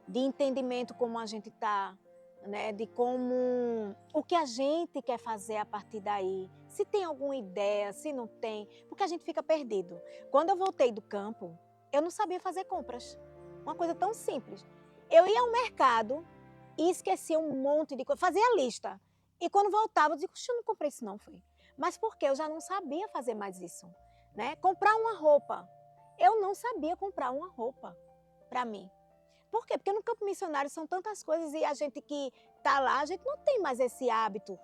de entendimento como a gente está, né? De como o que a gente quer fazer a partir daí, se tem alguma ideia, se não tem, porque a gente fica perdido. Quando eu voltei do campo, eu não sabia fazer compras, uma coisa tão simples. Eu ia ao mercado e esquecia um monte de coisa, fazia a lista. E quando voltava, eu dizia, eu não comprei isso não, foi. Mas por quê? Eu já não sabia fazer mais isso, né? Comprar uma roupa. Eu não sabia comprar uma roupa para mim. Por quê? Porque no campo missionário são tantas coisas e a gente que está lá, a gente não tem mais esse hábito.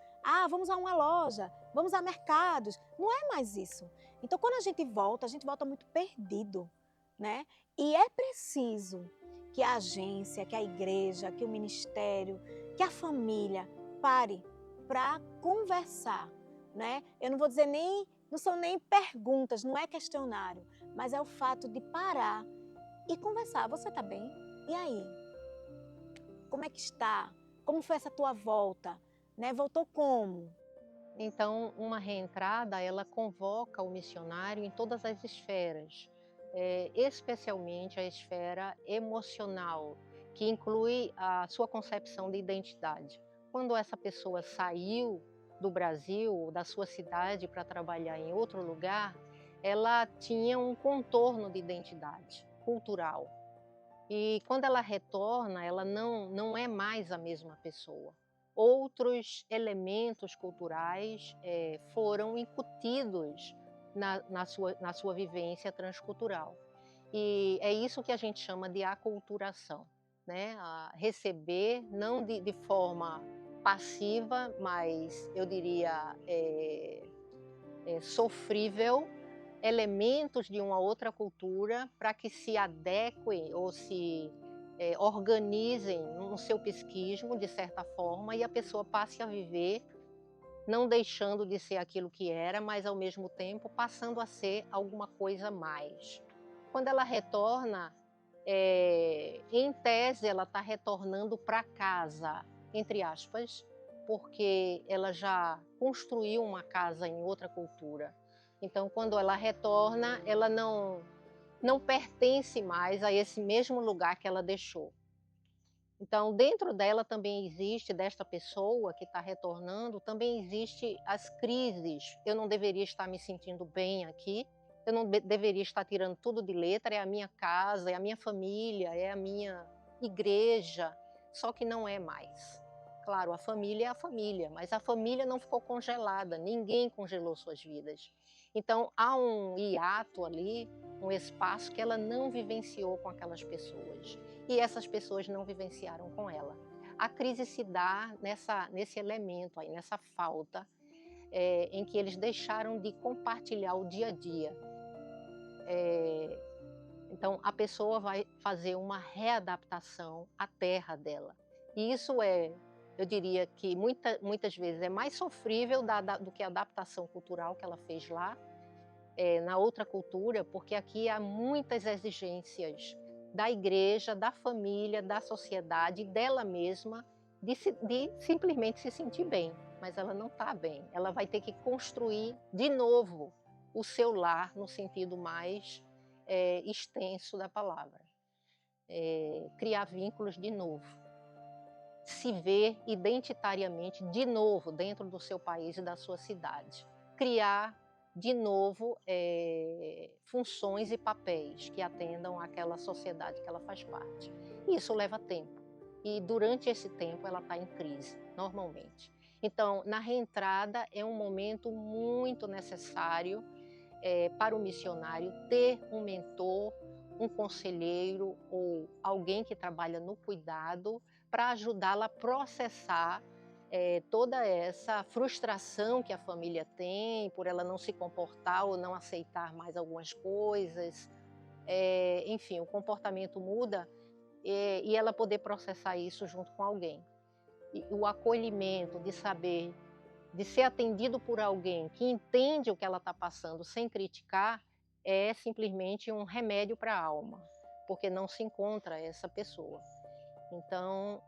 Vamos a uma loja, vamos a mercados. Não é mais isso. Então, quando a gente volta muito perdido, né? E é preciso que a agência, que a igreja, que o ministério, que a família pare para conversar, né? Eu não vou dizer não são nem perguntas, não é questionário, mas é o fato de parar e conversar. Você está bem? E aí? Como é que está? Como foi essa tua volta? Né? Voltou como? Então, uma reentrada, ela convoca o missionário em todas as esferas, especialmente a esfera emocional, que inclui a sua concepção de identidade. Quando essa pessoa saiu do Brasil, da sua cidade, para trabalhar em outro lugar, ela tinha um contorno de identidade cultural. E quando ela retorna, ela não é mais a mesma pessoa. Outros elementos culturais foram incutidos na sua vivência transcultural. E é isso que a gente chama de aculturação, né? A receber, não de forma passiva, mas eu diria sofrível, elementos de uma outra cultura para que se adequem ou se organizem no seu psiquismo, de certa forma, e a pessoa passe a viver, não deixando de ser aquilo que era, mas ao mesmo tempo passando a ser alguma coisa a mais. Quando ela retorna, em tese, ela está retornando para casa, entre aspas, porque ela já construiu uma casa em outra cultura. Então, quando ela retorna, ela não pertence mais a esse mesmo lugar que ela deixou. Então, dentro dela também existe, desta pessoa que está retornando, também existe as crises. Eu não deveria estar me sentindo bem aqui, eu não deveria estar tirando tudo de letra, é a minha casa, é a minha família, é a minha igreja, só que não é mais. Claro, a família é a família, mas a família não ficou congelada, ninguém congelou suas vidas. Então, há um hiato ali, um espaço que ela não vivenciou com aquelas pessoas. E essas pessoas não vivenciaram com ela. A crise se dá nesse elemento aí, nessa falta, em que eles deixaram de compartilhar o dia a dia. Então, a pessoa vai fazer uma readaptação à terra dela. E isso eu diria que muitas vezes é mais sofrível do que a adaptação cultural que ela fez lá, na outra cultura, porque aqui há muitas exigências da igreja, da família, da sociedade, dela mesma, de simplesmente se sentir bem. Mas ela não está bem. Ela vai ter que construir de novo o seu lar no sentido mais extenso da palavra. Criar vínculos de novo. Se ver identitariamente de novo dentro do seu país e da sua cidade. Criar de novo funções e papéis que atendam àquela sociedade que ela faz parte. E isso leva tempo. E durante esse tempo ela está em crise, normalmente. Então, na reentrada é um momento muito necessário para o missionário ter um mentor, um conselheiro ou alguém que trabalha no cuidado para ajudá-la a processar toda essa frustração que a família tem por ela não se comportar ou não aceitar mais algumas coisas. Enfim, o comportamento muda e ela poder processar isso junto com alguém. E o acolhimento de saber, de ser atendido por alguém que entende o que ela está passando sem criticar, é simplesmente um remédio para a alma, porque não se encontra essa pessoa. Então,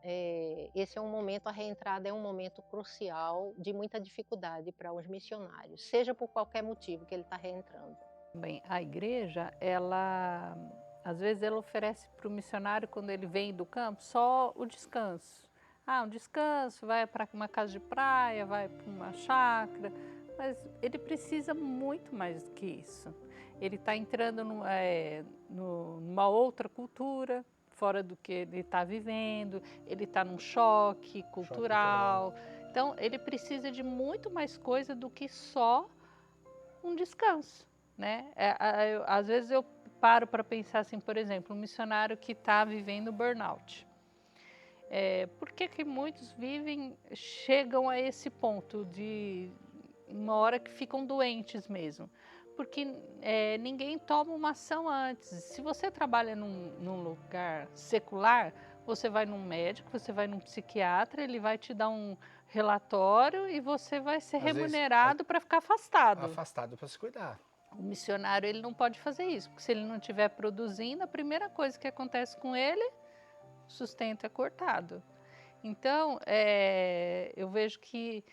esse é um momento, a reentrada é um momento crucial de muita dificuldade para os missionários, seja por qualquer motivo que ele está reentrando. Bem, a igreja, às vezes ela oferece para o missionário, quando ele vem do campo, só o descanso. Um descanso, vai para uma casa de praia, vai para uma chácara, mas ele precisa muito mais do que isso. Ele está entrando numa outra cultura, fora do que ele está vivendo, ele está num choque cultural. Então, ele precisa de muito mais coisa do que só um descanso, né? Às vezes eu paro para pensar assim, por exemplo, um missionário que está vivendo burnout. Por que muitos chegam a esse ponto de uma hora que ficam doentes mesmo? Porque ninguém toma uma ação antes. Se você trabalha num lugar secular, você vai num médico, você vai num psiquiatra, ele vai te dar um relatório e você vai ser remunerado para ficar afastado. Afastado para se cuidar. O missionário ele não pode fazer isso, porque se ele não estiver produzindo, a primeira coisa que acontece com ele, o sustento é cortado. Então, eu vejo que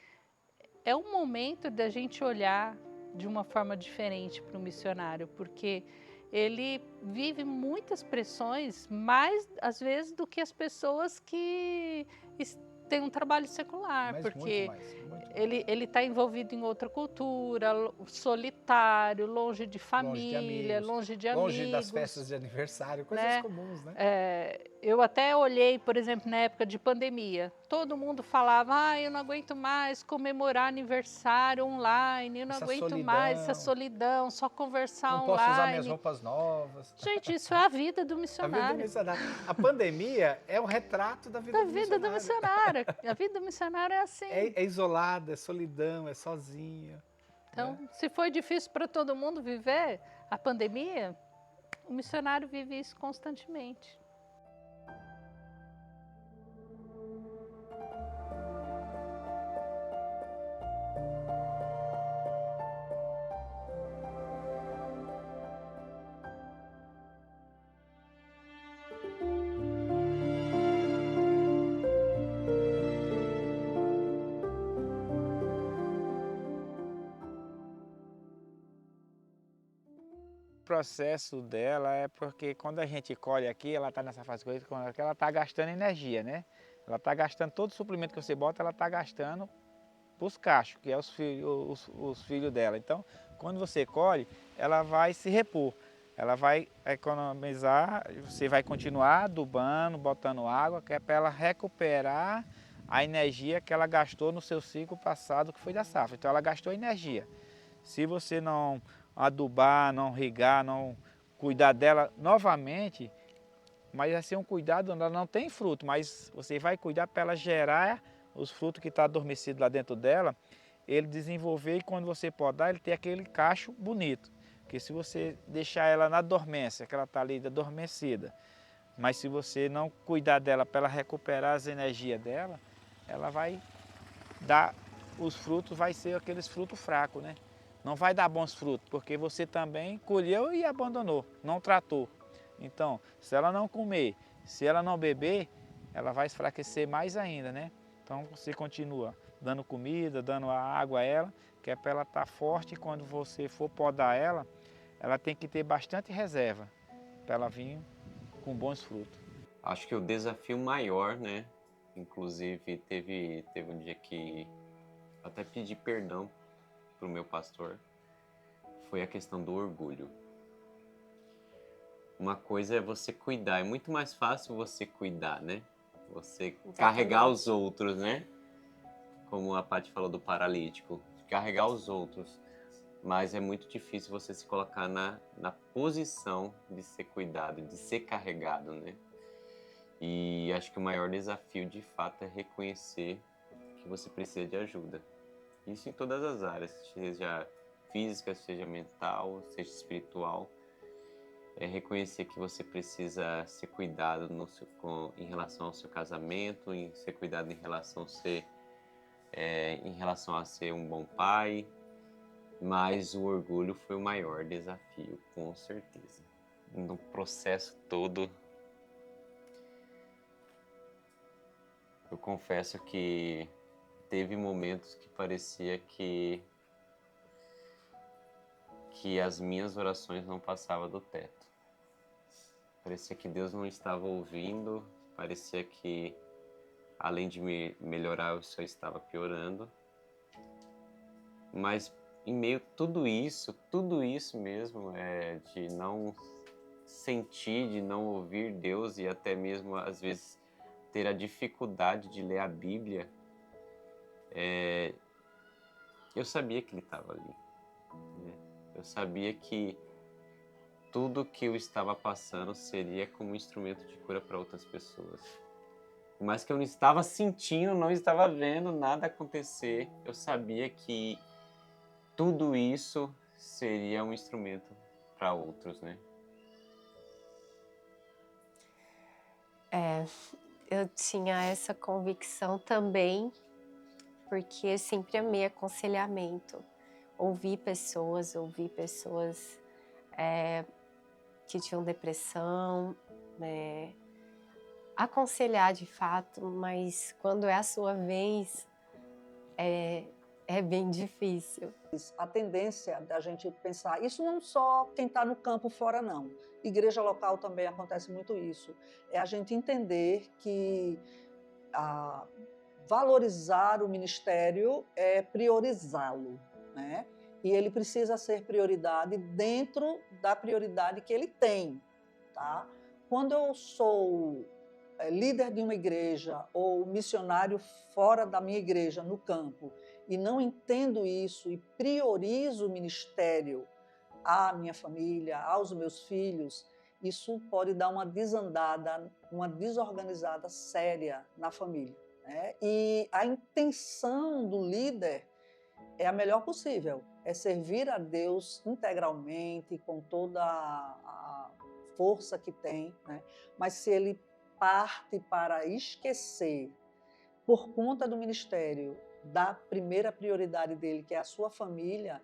é um momento da gente olhar de uma forma diferente para o missionário, porque ele vive muitas pressões, mais às vezes do que as pessoas que têm um trabalho secular, Mas porque muito mais. ele está envolvido em outra cultura, solitário, longe de Longe de família, amigos, longe de longe das amigos, festas de aniversário, coisas né? comuns, né? Eu até olhei, por exemplo, na época de pandemia, todo mundo falava, eu não aguento mais comemorar aniversário online, eu não Essa aguento mais essa solidão. solidão, só conversar Não online. posso usar minhas roupas novas. Gente, isso é a vida do A vida do missionário. missionário. A pandemia é um retrato da vida do missionário. missionário. A vida do missionário é assim. É isolado, é solidão, é sozinho. Então, se foi difícil para todo mundo viver a pandemia, o missionário vive isso constantemente. O processo dela é porque quando a gente colhe aqui, ela está nessa fase de coisa, ela está gastando energia, né? Ela está gastando todo o suplemento que você bota, ela está gastando para os cachos, que é os filhos dela. Então, quando você colhe, ela vai se repor. Ela vai economizar, você vai continuar adubando, botando água, que é para ela recuperar a energia que ela gastou no seu ciclo passado, que foi da safra. Então, ela gastou energia. Se você não adubar, não regar, não cuidar dela novamente, mas vai ser um cuidado onde ela não tem fruto, mas você vai cuidar para ela gerar os frutos que estão adormecidos lá dentro dela, ele desenvolver e quando você podar, ele ter aquele cacho bonito. Porque se você deixar ela na dormência, que ela está ali adormecida, mas se você não cuidar dela para ela recuperar as energias dela, ela vai dar, os frutos vai ser aqueles frutos fracos, né? Não vai dar bons frutos, porque você também colheu e abandonou, não tratou. Então, se ela não comer, se ela não beber, ela vai enfraquecer mais ainda, né? Então, você continua dando comida, dando a água a ela, que é para ela estar forte e quando você for podar ela, ela tem que ter bastante reserva para ela vir com bons frutos. Acho que o desafio maior, né? Inclusive, teve um dia que eu até pedi perdão para o meu pastor, foi a questão do orgulho. Uma coisa é você cuidar, é muito mais fácil você cuidar, né? Você carregar os outros, né? Como a Paty falou do paralítico, carregar os outros. Mas é muito difícil você se colocar na posição de ser cuidado, de ser carregado, né? E acho que o maior desafio, de fato, é reconhecer que você precisa de ajuda. Isso em todas as áreas, seja física, seja mental, seja espiritual. É reconhecer que você precisa ser cuidado em relação ao seu casamento, ser cuidado em relação a ser um bom pai. Mas o orgulho foi o maior desafio, com certeza. No processo todo, eu confesso que teve momentos que parecia que as minhas orações não passavam do teto. Parecia que Deus não estava ouvindo, parecia que além de me melhorar, eu só estava piorando. Mas em meio a tudo isso mesmo, de não sentir, de não ouvir Deus e até mesmo às vezes ter a dificuldade de ler a Bíblia, eu sabia que Ele estava ali, né? Eu sabia que tudo que eu estava passando seria como um instrumento de cura para outras pessoas. Por mais que eu não estava sentindo, não estava vendo nada acontecer, eu sabia que tudo isso seria um instrumento para outros, né? Eu tinha essa convicção também, porque eu sempre amei aconselhamento. Ouvi pessoas que tinham depressão, né? aconselhar de fato, mas quando é a sua vez, é bem difícil. A tendência da gente pensar, isso não só quem está no campo fora não, igreja local também acontece muito isso, é a gente entender que valorizar o ministério é priorizá-lo, né? E ele precisa ser prioridade dentro da prioridade que ele tem, tá? Quando eu sou líder de uma igreja ou missionário fora da minha igreja, no campo, e não entendo isso e priorizo o ministério à minha família, aos meus filhos, isso pode dar uma desandada, uma desorganizada séria na família, né? E a intenção do líder é a melhor possível, é servir a Deus integralmente, com toda a força que tem, né? Mas se ele parte para esquecer, por conta do ministério, da primeira prioridade dele, que é a sua família,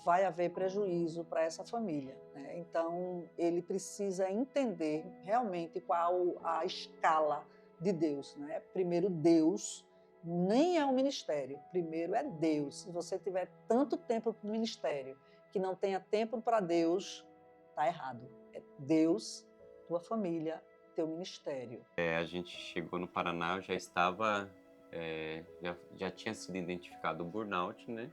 vai haver prejuízo para essa família, né? Então, ele precisa entender realmente qual a escala de Deus, né? Primeiro, Deus nem é o ministério, primeiro é Deus. Se você tiver tanto tempo para o ministério que não tenha tempo para Deus, está errado. É Deus, tua família, teu ministério. A gente chegou no Paraná, eu já estava, já tinha sido identificado o burnout, né?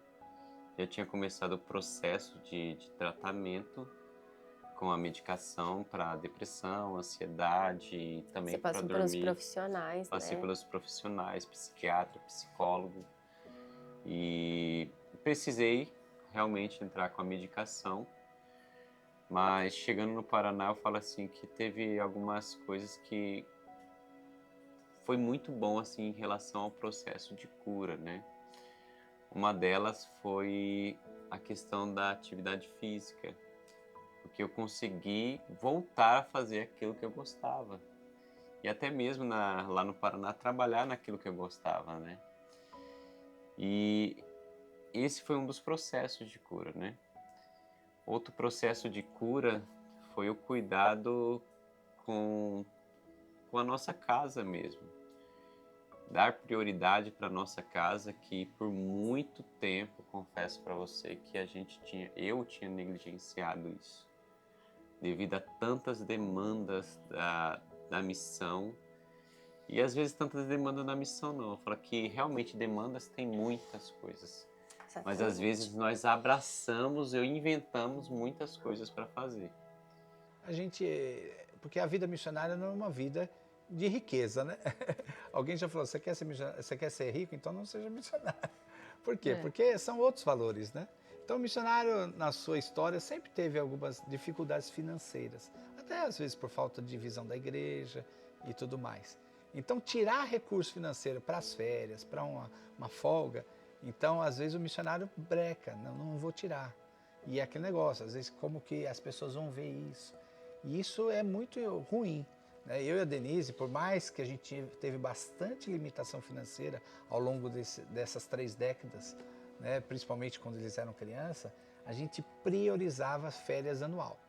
Já tinha começado o processo de tratamento com a medicação para depressão, ansiedade e também para dormir. Você passou pelos profissionais, Passei né? pelos profissionais, psiquiatra, psicólogo, e precisei realmente entrar com a medicação. Mas chegando no Paraná, eu falo assim que teve algumas coisas que foi muito bom assim em relação ao processo de cura, né? Uma delas foi a questão da atividade física, porque eu consegui voltar a fazer aquilo que eu gostava. E até mesmo lá no Paraná, trabalhar naquilo que eu gostava, né? E esse foi um dos processos de cura, né? Outro processo de cura foi o cuidado com a nossa casa mesmo. Dar prioridade para a nossa casa, que por muito tempo, confesso para você, que eu tinha negligenciado isso. Devido a tantas demandas da missão, e às vezes tantas demandas da missão não. Eu falo que realmente demandas tem muitas coisas. Mas às vezes nós abraçamos ou inventamos muitas coisas para fazer. Porque a vida missionária não é uma vida de riqueza, né? Alguém já falou, você quer ser rico? Então não seja missionário. Por quê? Porque são outros valores, né? Então o missionário, na sua história, sempre teve algumas dificuldades financeiras. Até às vezes por falta de visão da igreja e tudo mais. Então tirar recurso financeiro para as férias, para uma folga, então às vezes o missionário breca, não vou tirar. E é aquele negócio, às vezes como que as pessoas vão ver isso. E isso é muito ruim. Eu e a Denise, por mais que a gente teve bastante limitação financeira ao longo dessas 3 décadas, né, principalmente quando eles eram criança, a gente priorizava férias anual.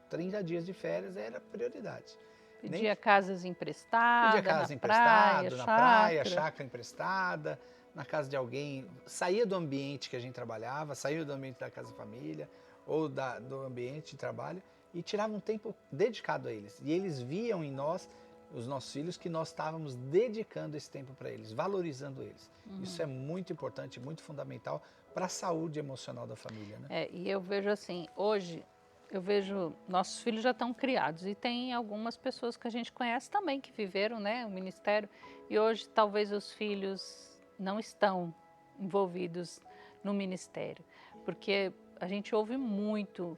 30 dias de férias era prioridade. Pedia casas emprestadas, Pedia casa emprestada, na praia, chácara emprestada, na casa de alguém. Saía do ambiente que a gente trabalhava, saía do ambiente da casa família ou do ambiente de trabalho e tirava um tempo dedicado a eles. E eles viam em nós, os nossos filhos, que nós estávamos dedicando esse tempo para eles, valorizando eles. Isso é muito importante, muito fundamental para a saúde emocional da família, né? E eu vejo assim, hoje, nossos filhos já estão criados e tem algumas pessoas que a gente conhece também que viveram, né, o ministério, e hoje talvez os filhos não estão envolvidos no ministério, porque a gente ouve muito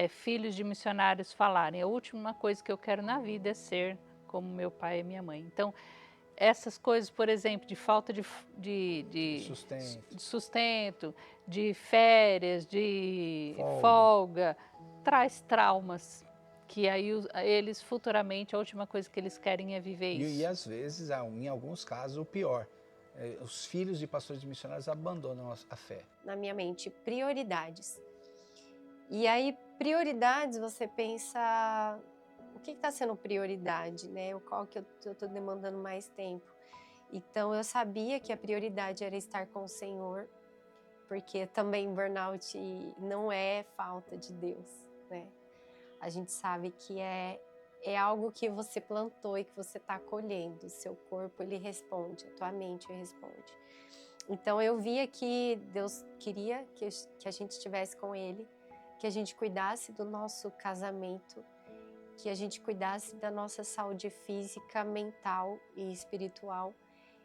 filhos de missionários falarem, a última coisa que eu quero na vida é ser como meu pai e minha mãe. Então, essas coisas, por exemplo, de falta de sustento, de férias, de folga, traz traumas, que aí eles futuramente, a última coisa que eles querem é viver isso. E às vezes, em alguns casos, o pior, os filhos de pastores e missionários abandonam a fé. Na minha mente, prioridades. E aí, prioridades, você pensa o que está sendo prioridade, né? Qual que eu estou demandando mais tempo. Então, eu sabia que a prioridade era estar com o Senhor, porque também burnout não é falta de Deus, né? A gente sabe que é algo que você plantou e que você está colhendo. O seu corpo, ele responde, a tua mente responde. Então, eu via que Deus queria que a gente estivesse com Ele, que a gente cuidasse do nosso casamento, que a gente cuidasse da nossa saúde física, mental e espiritual,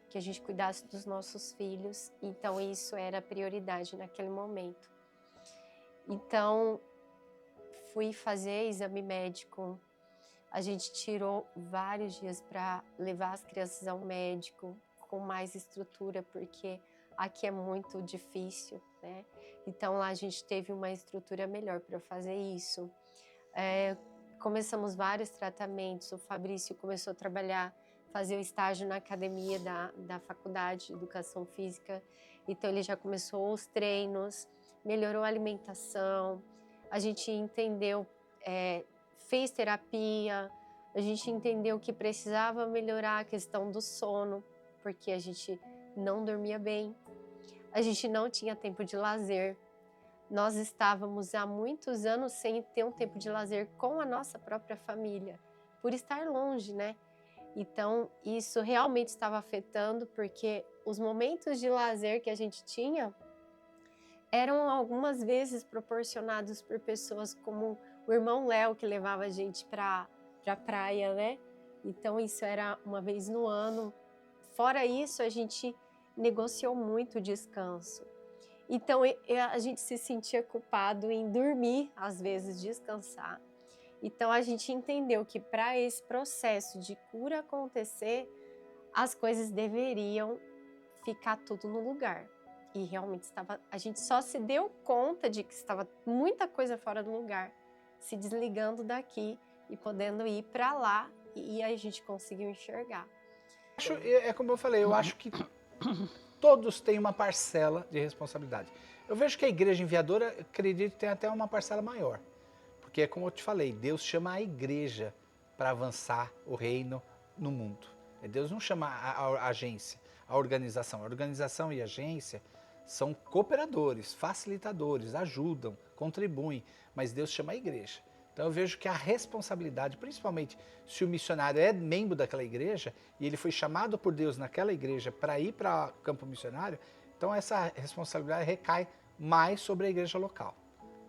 que a gente cuidasse dos nossos filhos. Então, isso era a prioridade naquele momento. Então, fui fazer exame médico. A gente tirou vários dias para levar as crianças ao médico com mais estrutura, porque aqui é muito difícil, né? Então, lá a gente teve uma estrutura melhor para fazer isso. Começamos vários tratamentos. O Fabrício começou a trabalhar, fazer o estágio na academia da faculdade de educação física. Então, ele já começou os treinos, melhorou a alimentação. A gente entendeu, fez terapia, a gente entendeu que precisava melhorar a questão do sono, porque a gente não dormia bem, a gente não tinha tempo de lazer. Nós estávamos há muitos anos sem ter um tempo de lazer com a nossa própria família, por estar longe, né? Então, isso realmente estava afetando, porque os momentos de lazer que a gente tinha eram algumas vezes proporcionados por pessoas como o irmão Léo, que levava a gente para a praia, né? Então, isso era uma vez no ano. Fora isso, a gente negociou muito o descanso. Então, a gente se sentia culpado em dormir, às vezes descansar. Então, a gente entendeu que para esse processo de cura acontecer, as coisas deveriam ficar tudo no lugar. E realmente a gente só se deu conta de que estava muita coisa fora do lugar, se desligando daqui e podendo ir para lá, e aí a gente conseguiu enxergar. É como eu falei, eu acho que todos têm uma parcela de responsabilidade. Eu vejo que a igreja enviadora, acredito, tem até uma parcela maior. Porque é como eu te falei, Deus chama a igreja para avançar o reino no mundo. Deus não chama a agência, a organização. A organização e a agência são cooperadores, facilitadores, ajudam, contribuem, mas Deus chama a igreja. Então eu vejo que a responsabilidade, principalmente se o missionário é membro daquela igreja e ele foi chamado por Deus naquela igreja para ir para o campo missionário, então essa responsabilidade recai mais sobre a igreja local,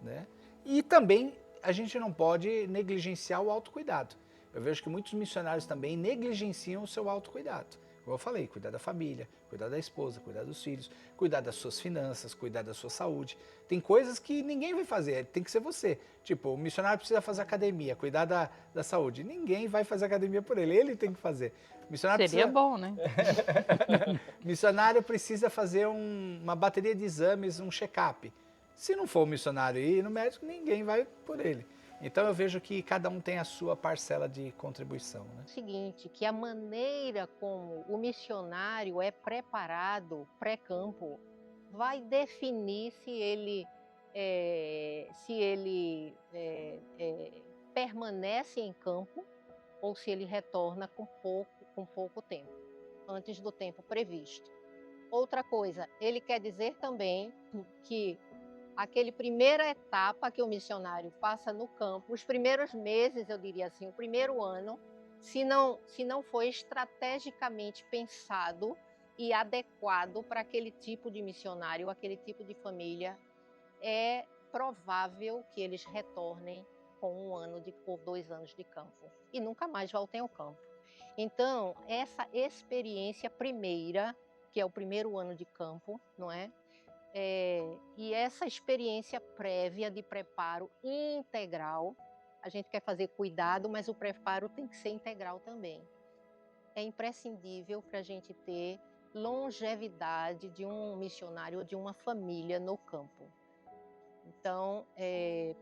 né? E também a gente não pode negligenciar o autocuidado. Eu vejo que muitos missionários também negligenciam o seu autocuidado. Como eu falei, cuidar da família, cuidar da esposa, cuidar dos filhos, cuidar das suas finanças, cuidar da sua saúde. Tem coisas que ninguém vai fazer, tem que ser você. Tipo, o missionário precisa fazer academia, cuidar da saúde. Ninguém vai fazer academia por ele, ele tem que fazer. Seria bom, né? Missionário precisa fazer uma bateria de exames, um check-up. Se não for o missionário ir no médico, ninguém vai por ele. Então eu vejo que cada um tem a sua parcela de contribuição, né? O seguinte, que a maneira como o missionário é preparado pré-campo vai definir se ele permanece em campo ou se ele retorna com pouco tempo, antes do tempo previsto. Outra coisa, ele quer dizer também que aquele primeira etapa que o missionário passa no campo, os primeiros meses, eu diria assim, o primeiro ano, se não foi estrategicamente pensado e adequado para aquele tipo de missionário, aquele tipo de família, é provável que eles retornem com 1 ano ou 2 anos de campo e nunca mais voltem ao campo. Então, essa experiência primeira, que é o primeiro ano de campo, não é? E essa experiência prévia de preparo integral, a gente quer fazer cuidado, mas o preparo tem que ser integral também. É imprescindível para a gente ter longevidade de um missionário ou de uma família no campo. Então,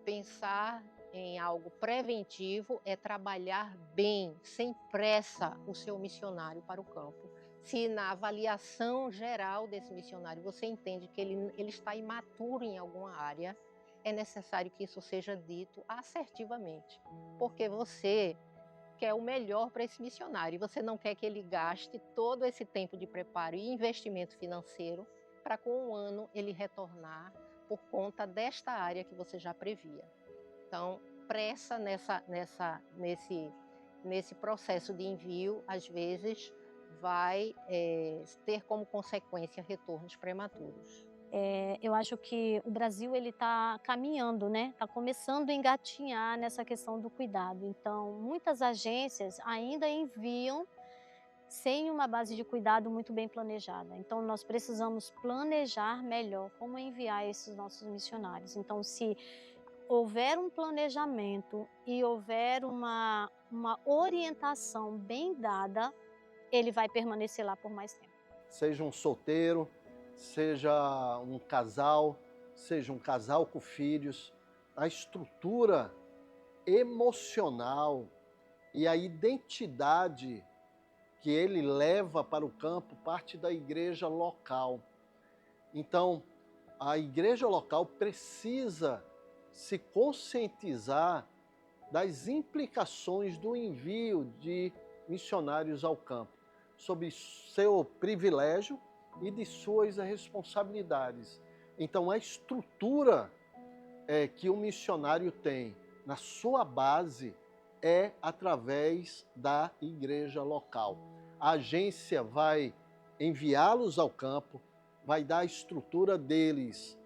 pensar em algo preventivo é trabalhar bem, sem pressa, o seu missionário para o campo. Se na avaliação geral desse missionário você entende que ele está imaturo em alguma área, é necessário que isso seja dito assertivamente, porque você quer o melhor para esse missionário e você não quer que ele gaste todo esse tempo de preparo e investimento financeiro para com um ano ele retornar por conta desta área que você já previa. Então, pressa nesse processo de envio, às vezes, vai ter como consequência retornos prematuros. Eu acho que o Brasil ele está caminhando, né? Está começando a engatinhar nessa questão do cuidado. Então, muitas agências ainda enviam sem uma base de cuidado muito bem planejada. Então, nós precisamos planejar melhor como enviar esses nossos missionários. Então, se houver um planejamento e houver uma orientação bem dada, ele vai permanecer lá por mais tempo. Seja um solteiro, seja um casal com filhos, a estrutura emocional e a identidade que ele leva para o campo parte da igreja local. Então, a igreja local precisa se conscientizar das implicações do envio de missionários ao campo, sob seu privilégio e de suas responsabilidades. Então, a estrutura que o missionário tem na sua base é através da igreja local. A agência vai enviá-los ao campo, vai dar a estrutura deles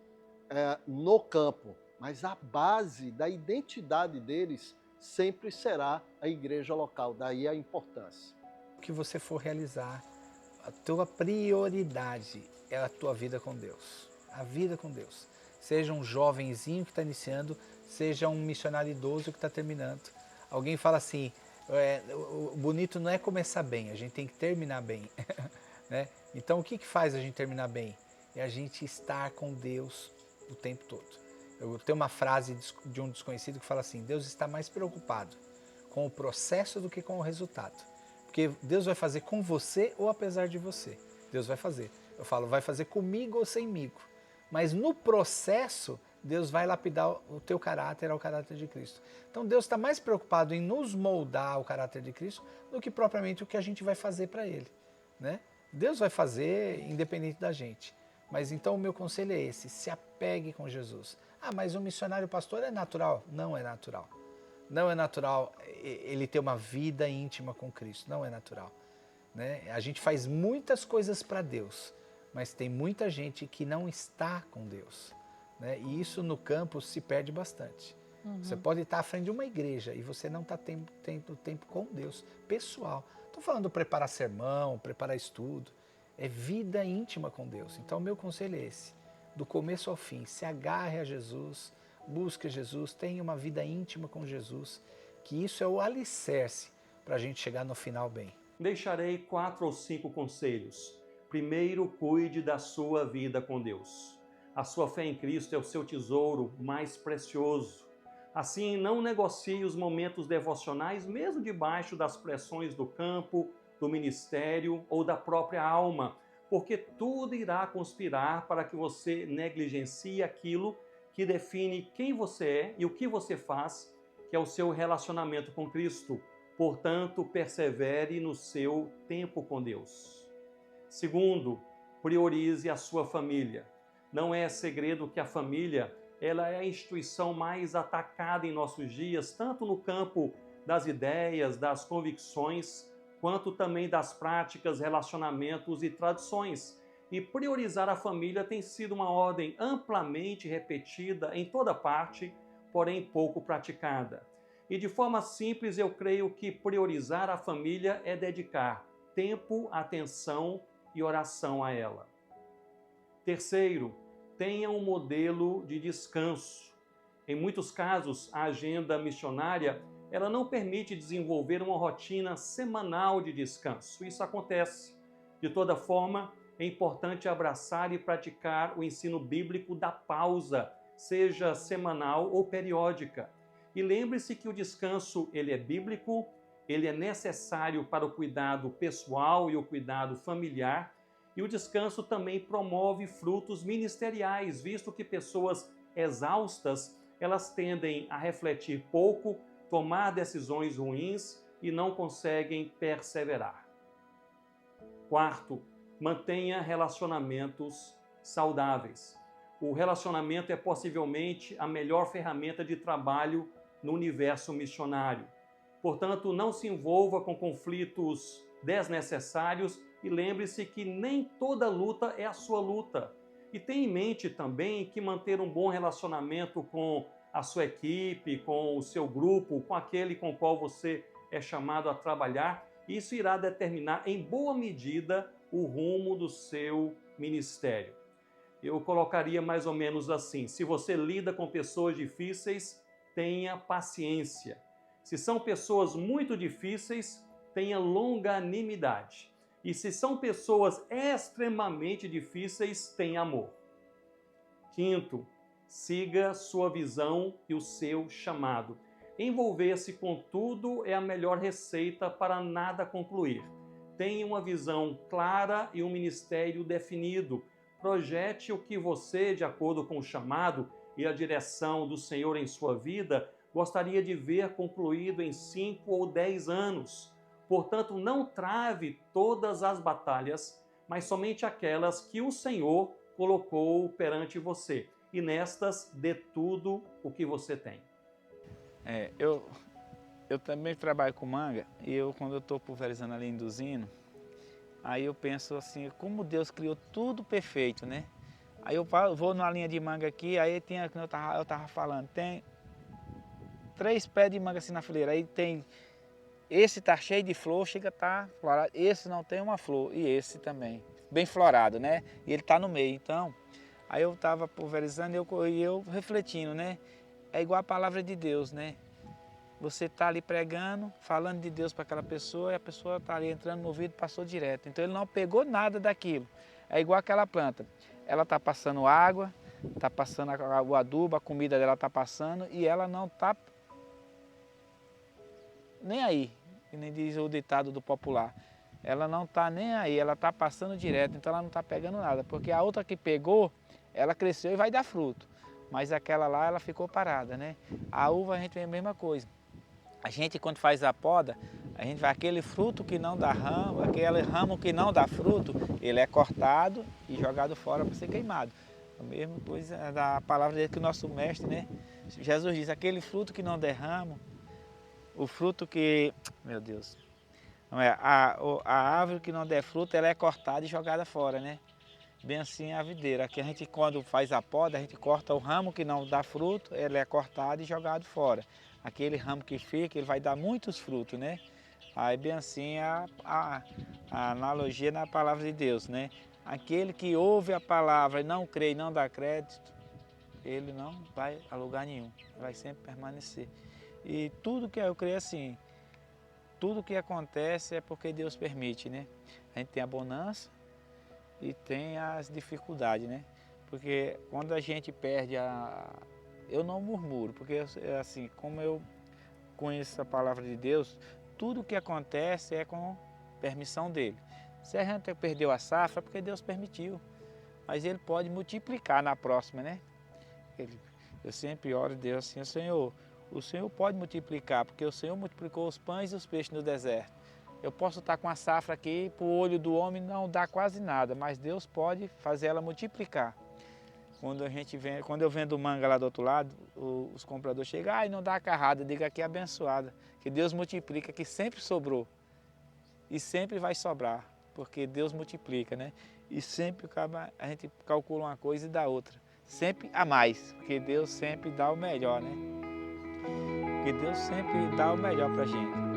no campo, mas a base da identidade deles sempre será a igreja local, daí a importância. O que você for realizar, a tua prioridade é a tua vida com Deus. A vida com Deus. Seja um jovenzinho que está iniciando, seja um missionário idoso que está terminando. Alguém fala assim, o bonito não é começar bem, a gente tem que terminar bem. Né? Então o que faz a gente terminar bem? É a gente estar com Deus o tempo todo. Eu tenho uma frase de um desconhecido que fala assim, Deus está mais preocupado com o processo do que com o resultado. Porque Deus vai fazer com você ou apesar de você. Deus vai fazer. Eu falo, vai fazer comigo ou semigo. Mas no processo, Deus vai lapidar o teu caráter ao caráter de Cristo. Então Deus está mais preocupado em nos moldar ao caráter de Cristo do que propriamente o que a gente vai fazer para Ele. Né? Deus vai fazer independente da gente. Mas então o meu conselho é esse, se apegue com Jesus. Ah, mas um missionário pastor é natural? Não é natural. Não é natural ele ter uma vida íntima com Cristo, não é natural. Né? A gente faz muitas coisas para Deus, mas tem muita gente que não está com Deus. Né? E isso no campo se perde bastante. Uhum. Você pode estar à frente de uma igreja e você não está tendo tempo com Deus, pessoal. Estou falando preparar sermão, preparar estudo. É vida íntima com Deus. Então o meu conselho é esse, do começo ao fim, se agarre a Jesus, busque Jesus, tenha uma vida íntima com Jesus, que isso é o alicerce para a gente chegar no final bem. Deixarei 4 ou 5 conselhos. Primeiro, cuide da sua vida com Deus. A sua fé em Cristo é o seu tesouro mais precioso. Assim, não negocie os momentos devocionais, mesmo debaixo das pressões do campo, do ministério ou da própria alma, porque tudo irá conspirar para que você negligencie aquilo que define quem você é e o que você faz, que é o seu relacionamento com Cristo. Portanto, persevere no seu tempo com Deus. Segundo, priorize a sua família. Não é segredo que a família ela é a instituição mais atacada em nossos dias, tanto no campo das ideias, das convicções, quanto também das práticas, relacionamentos e tradições. E priorizar a família tem sido uma ordem amplamente repetida em toda parte, porém pouco praticada. E de forma simples, eu creio que priorizar a família é dedicar tempo, atenção e oração a ela. Terceiro, tenha um modelo de descanso. Em muitos casos, a agenda missionária ela não permite desenvolver uma rotina semanal de descanso. Isso acontece. De toda forma, é importante abraçar e praticar o ensino bíblico da pausa, seja semanal ou periódica. E lembre-se que o descanso ele é bíblico, ele é necessário para o cuidado pessoal e o cuidado familiar, e o descanso também promove frutos ministeriais, visto que pessoas exaustas, elas tendem a refletir pouco, tomar decisões ruins e não conseguem perseverar. Quarto, mantenha relacionamentos saudáveis. O relacionamento é possivelmente a melhor ferramenta de trabalho no universo missionário. Portanto, não se envolva com conflitos desnecessários e lembre-se que nem toda luta é a sua luta. E tenha em mente também que manter um bom relacionamento com a sua equipe, com o seu grupo, com aquele com o qual você é chamado a trabalhar, isso irá determinar em boa medida o rumo do seu ministério. Eu colocaria mais ou menos assim: se você lida com pessoas difíceis, tenha paciência. Se são pessoas muito difíceis, tenha longanimidade. E se são pessoas extremamente difíceis, tenha amor. Quinto, siga sua visão e o seu chamado. Envolver-se com tudo é a melhor receita para nada concluir. Tenha uma visão clara e um ministério definido. Projete o que você, de acordo com o chamado e a direção do Senhor em sua vida, gostaria de ver concluído em 5 ou 10 anos. Portanto, não trave todas as batalhas, mas somente aquelas que o Senhor colocou perante você. E nestas, dê tudo o que você tem. Eu também trabalho com manga e quando eu estou pulverizando ali induzindo, aí eu penso assim, como Deus criou tudo perfeito, né? Aí eu vou numa linha de manga aqui, aí tem, como eu tava falando, tem 3 pés de manga assim na fileira, aí tem, esse tá cheio de flor, chega a tá florado, esse não tem uma flor, e esse também, bem florado, né? E ele tá no meio, então, aí eu tava pulverizando e eu refletindo, né? É igual a palavra de Deus, né? Você está ali pregando, falando de Deus para aquela pessoa e a pessoa está ali entrando no ouvido e passou direto. Então ele não pegou nada daquilo. É igual aquela planta. Ela está passando água, está passando o adubo, a comida dela está passando e ela não está nem aí. Que nem diz o ditado do popular. Ela não está nem aí, ela está passando direto, então ela não está pegando nada. Porque a outra que pegou, ela cresceu e vai dar fruto. Mas aquela lá, ela ficou parada, né? A uva a gente vê a mesma coisa. A gente, quando faz a poda, a gente vai aquele fruto que não dá ramo, aquele ramo que não dá fruto, ele é cortado e jogado fora para ser queimado. A mesma coisa da palavra dele que o nosso mestre, né? Jesus diz, aquele fruto que não der ramo, o fruto que... Meu Deus. Não é, a árvore que não der fruto, ela é cortada e jogada fora, né? Bem assim a videira. Aqui a gente, quando faz a poda, a gente corta o ramo que não dá fruto, ele é cortado e jogado fora. Aquele ramo que fica, ele vai dar muitos frutos, né? Aí bem assim a analogia na palavra de Deus, né? Aquele que ouve a palavra e não crê e não dá crédito, ele não vai a lugar nenhum, vai sempre permanecer. E tudo que eu creio assim, tudo que acontece é porque Deus permite, né? A gente tem a bonança e tem as dificuldades, né? Porque quando a gente perde eu não murmuro, porque assim, como eu conheço a palavra de Deus, tudo que acontece é com permissão dele. Se a gente perdeu a safra, é porque Deus permitiu. Mas ele pode multiplicar na próxima, né? Eu sempre oro a Deus assim, o Senhor pode multiplicar, porque o Senhor multiplicou os pães e os peixes no deserto. Eu posso estar com a safra aqui, para o olho do homem não dá quase nada, mas Deus pode fazer ela multiplicar. Quando eu vendo manga lá do outro lado, os compradores chegam, não dá carrada, diga aqui abençoada, que Deus multiplica, que sempre sobrou e sempre vai sobrar, porque Deus multiplica, né? E sempre a gente calcula uma coisa e dá outra, sempre a mais, porque Deus sempre dá o melhor, né? Porque Deus sempre dá o melhor para a gente.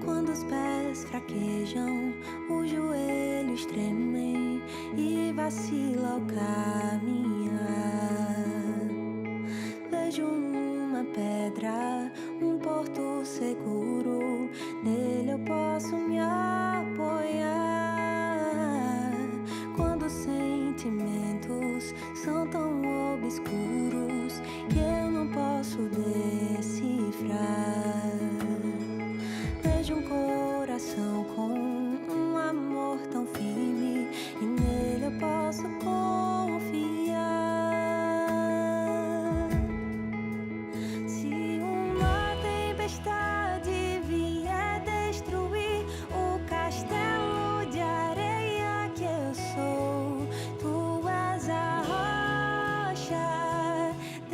Quando os pés fraquejam, os joelhos tremem e vacila ao caminhar. Vejo uma pedra, um porto seguro, nele eu posso me apoiar. Quando os sentimentos são tão obscuros que eu não posso descer,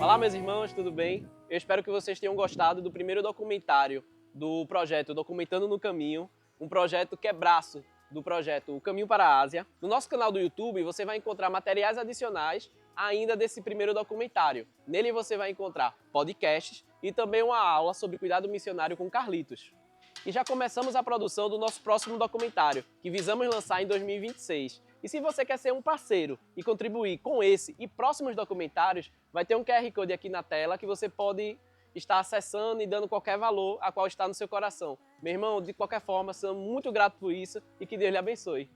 Olá, meus irmãos, tudo bem? Eu espero que vocês tenham gostado do primeiro documentário do projeto Documentando no Caminho, um projeto que é braço do projeto O Caminho para a Ásia. No nosso canal do YouTube você vai encontrar materiais adicionais ainda desse primeiro documentário. Nele você vai encontrar podcasts e também uma aula sobre cuidado missionário com Carlitos. E já começamos a produção do nosso próximo documentário, que visamos lançar em 2026. E se você quer ser um parceiro e contribuir com esse e próximos documentários, vai ter um QR Code aqui na tela que você pode estar acessando e dando qualquer valor a qual está no seu coração. Meu irmão, de qualquer forma, sou muito grato por isso e que Deus lhe abençoe.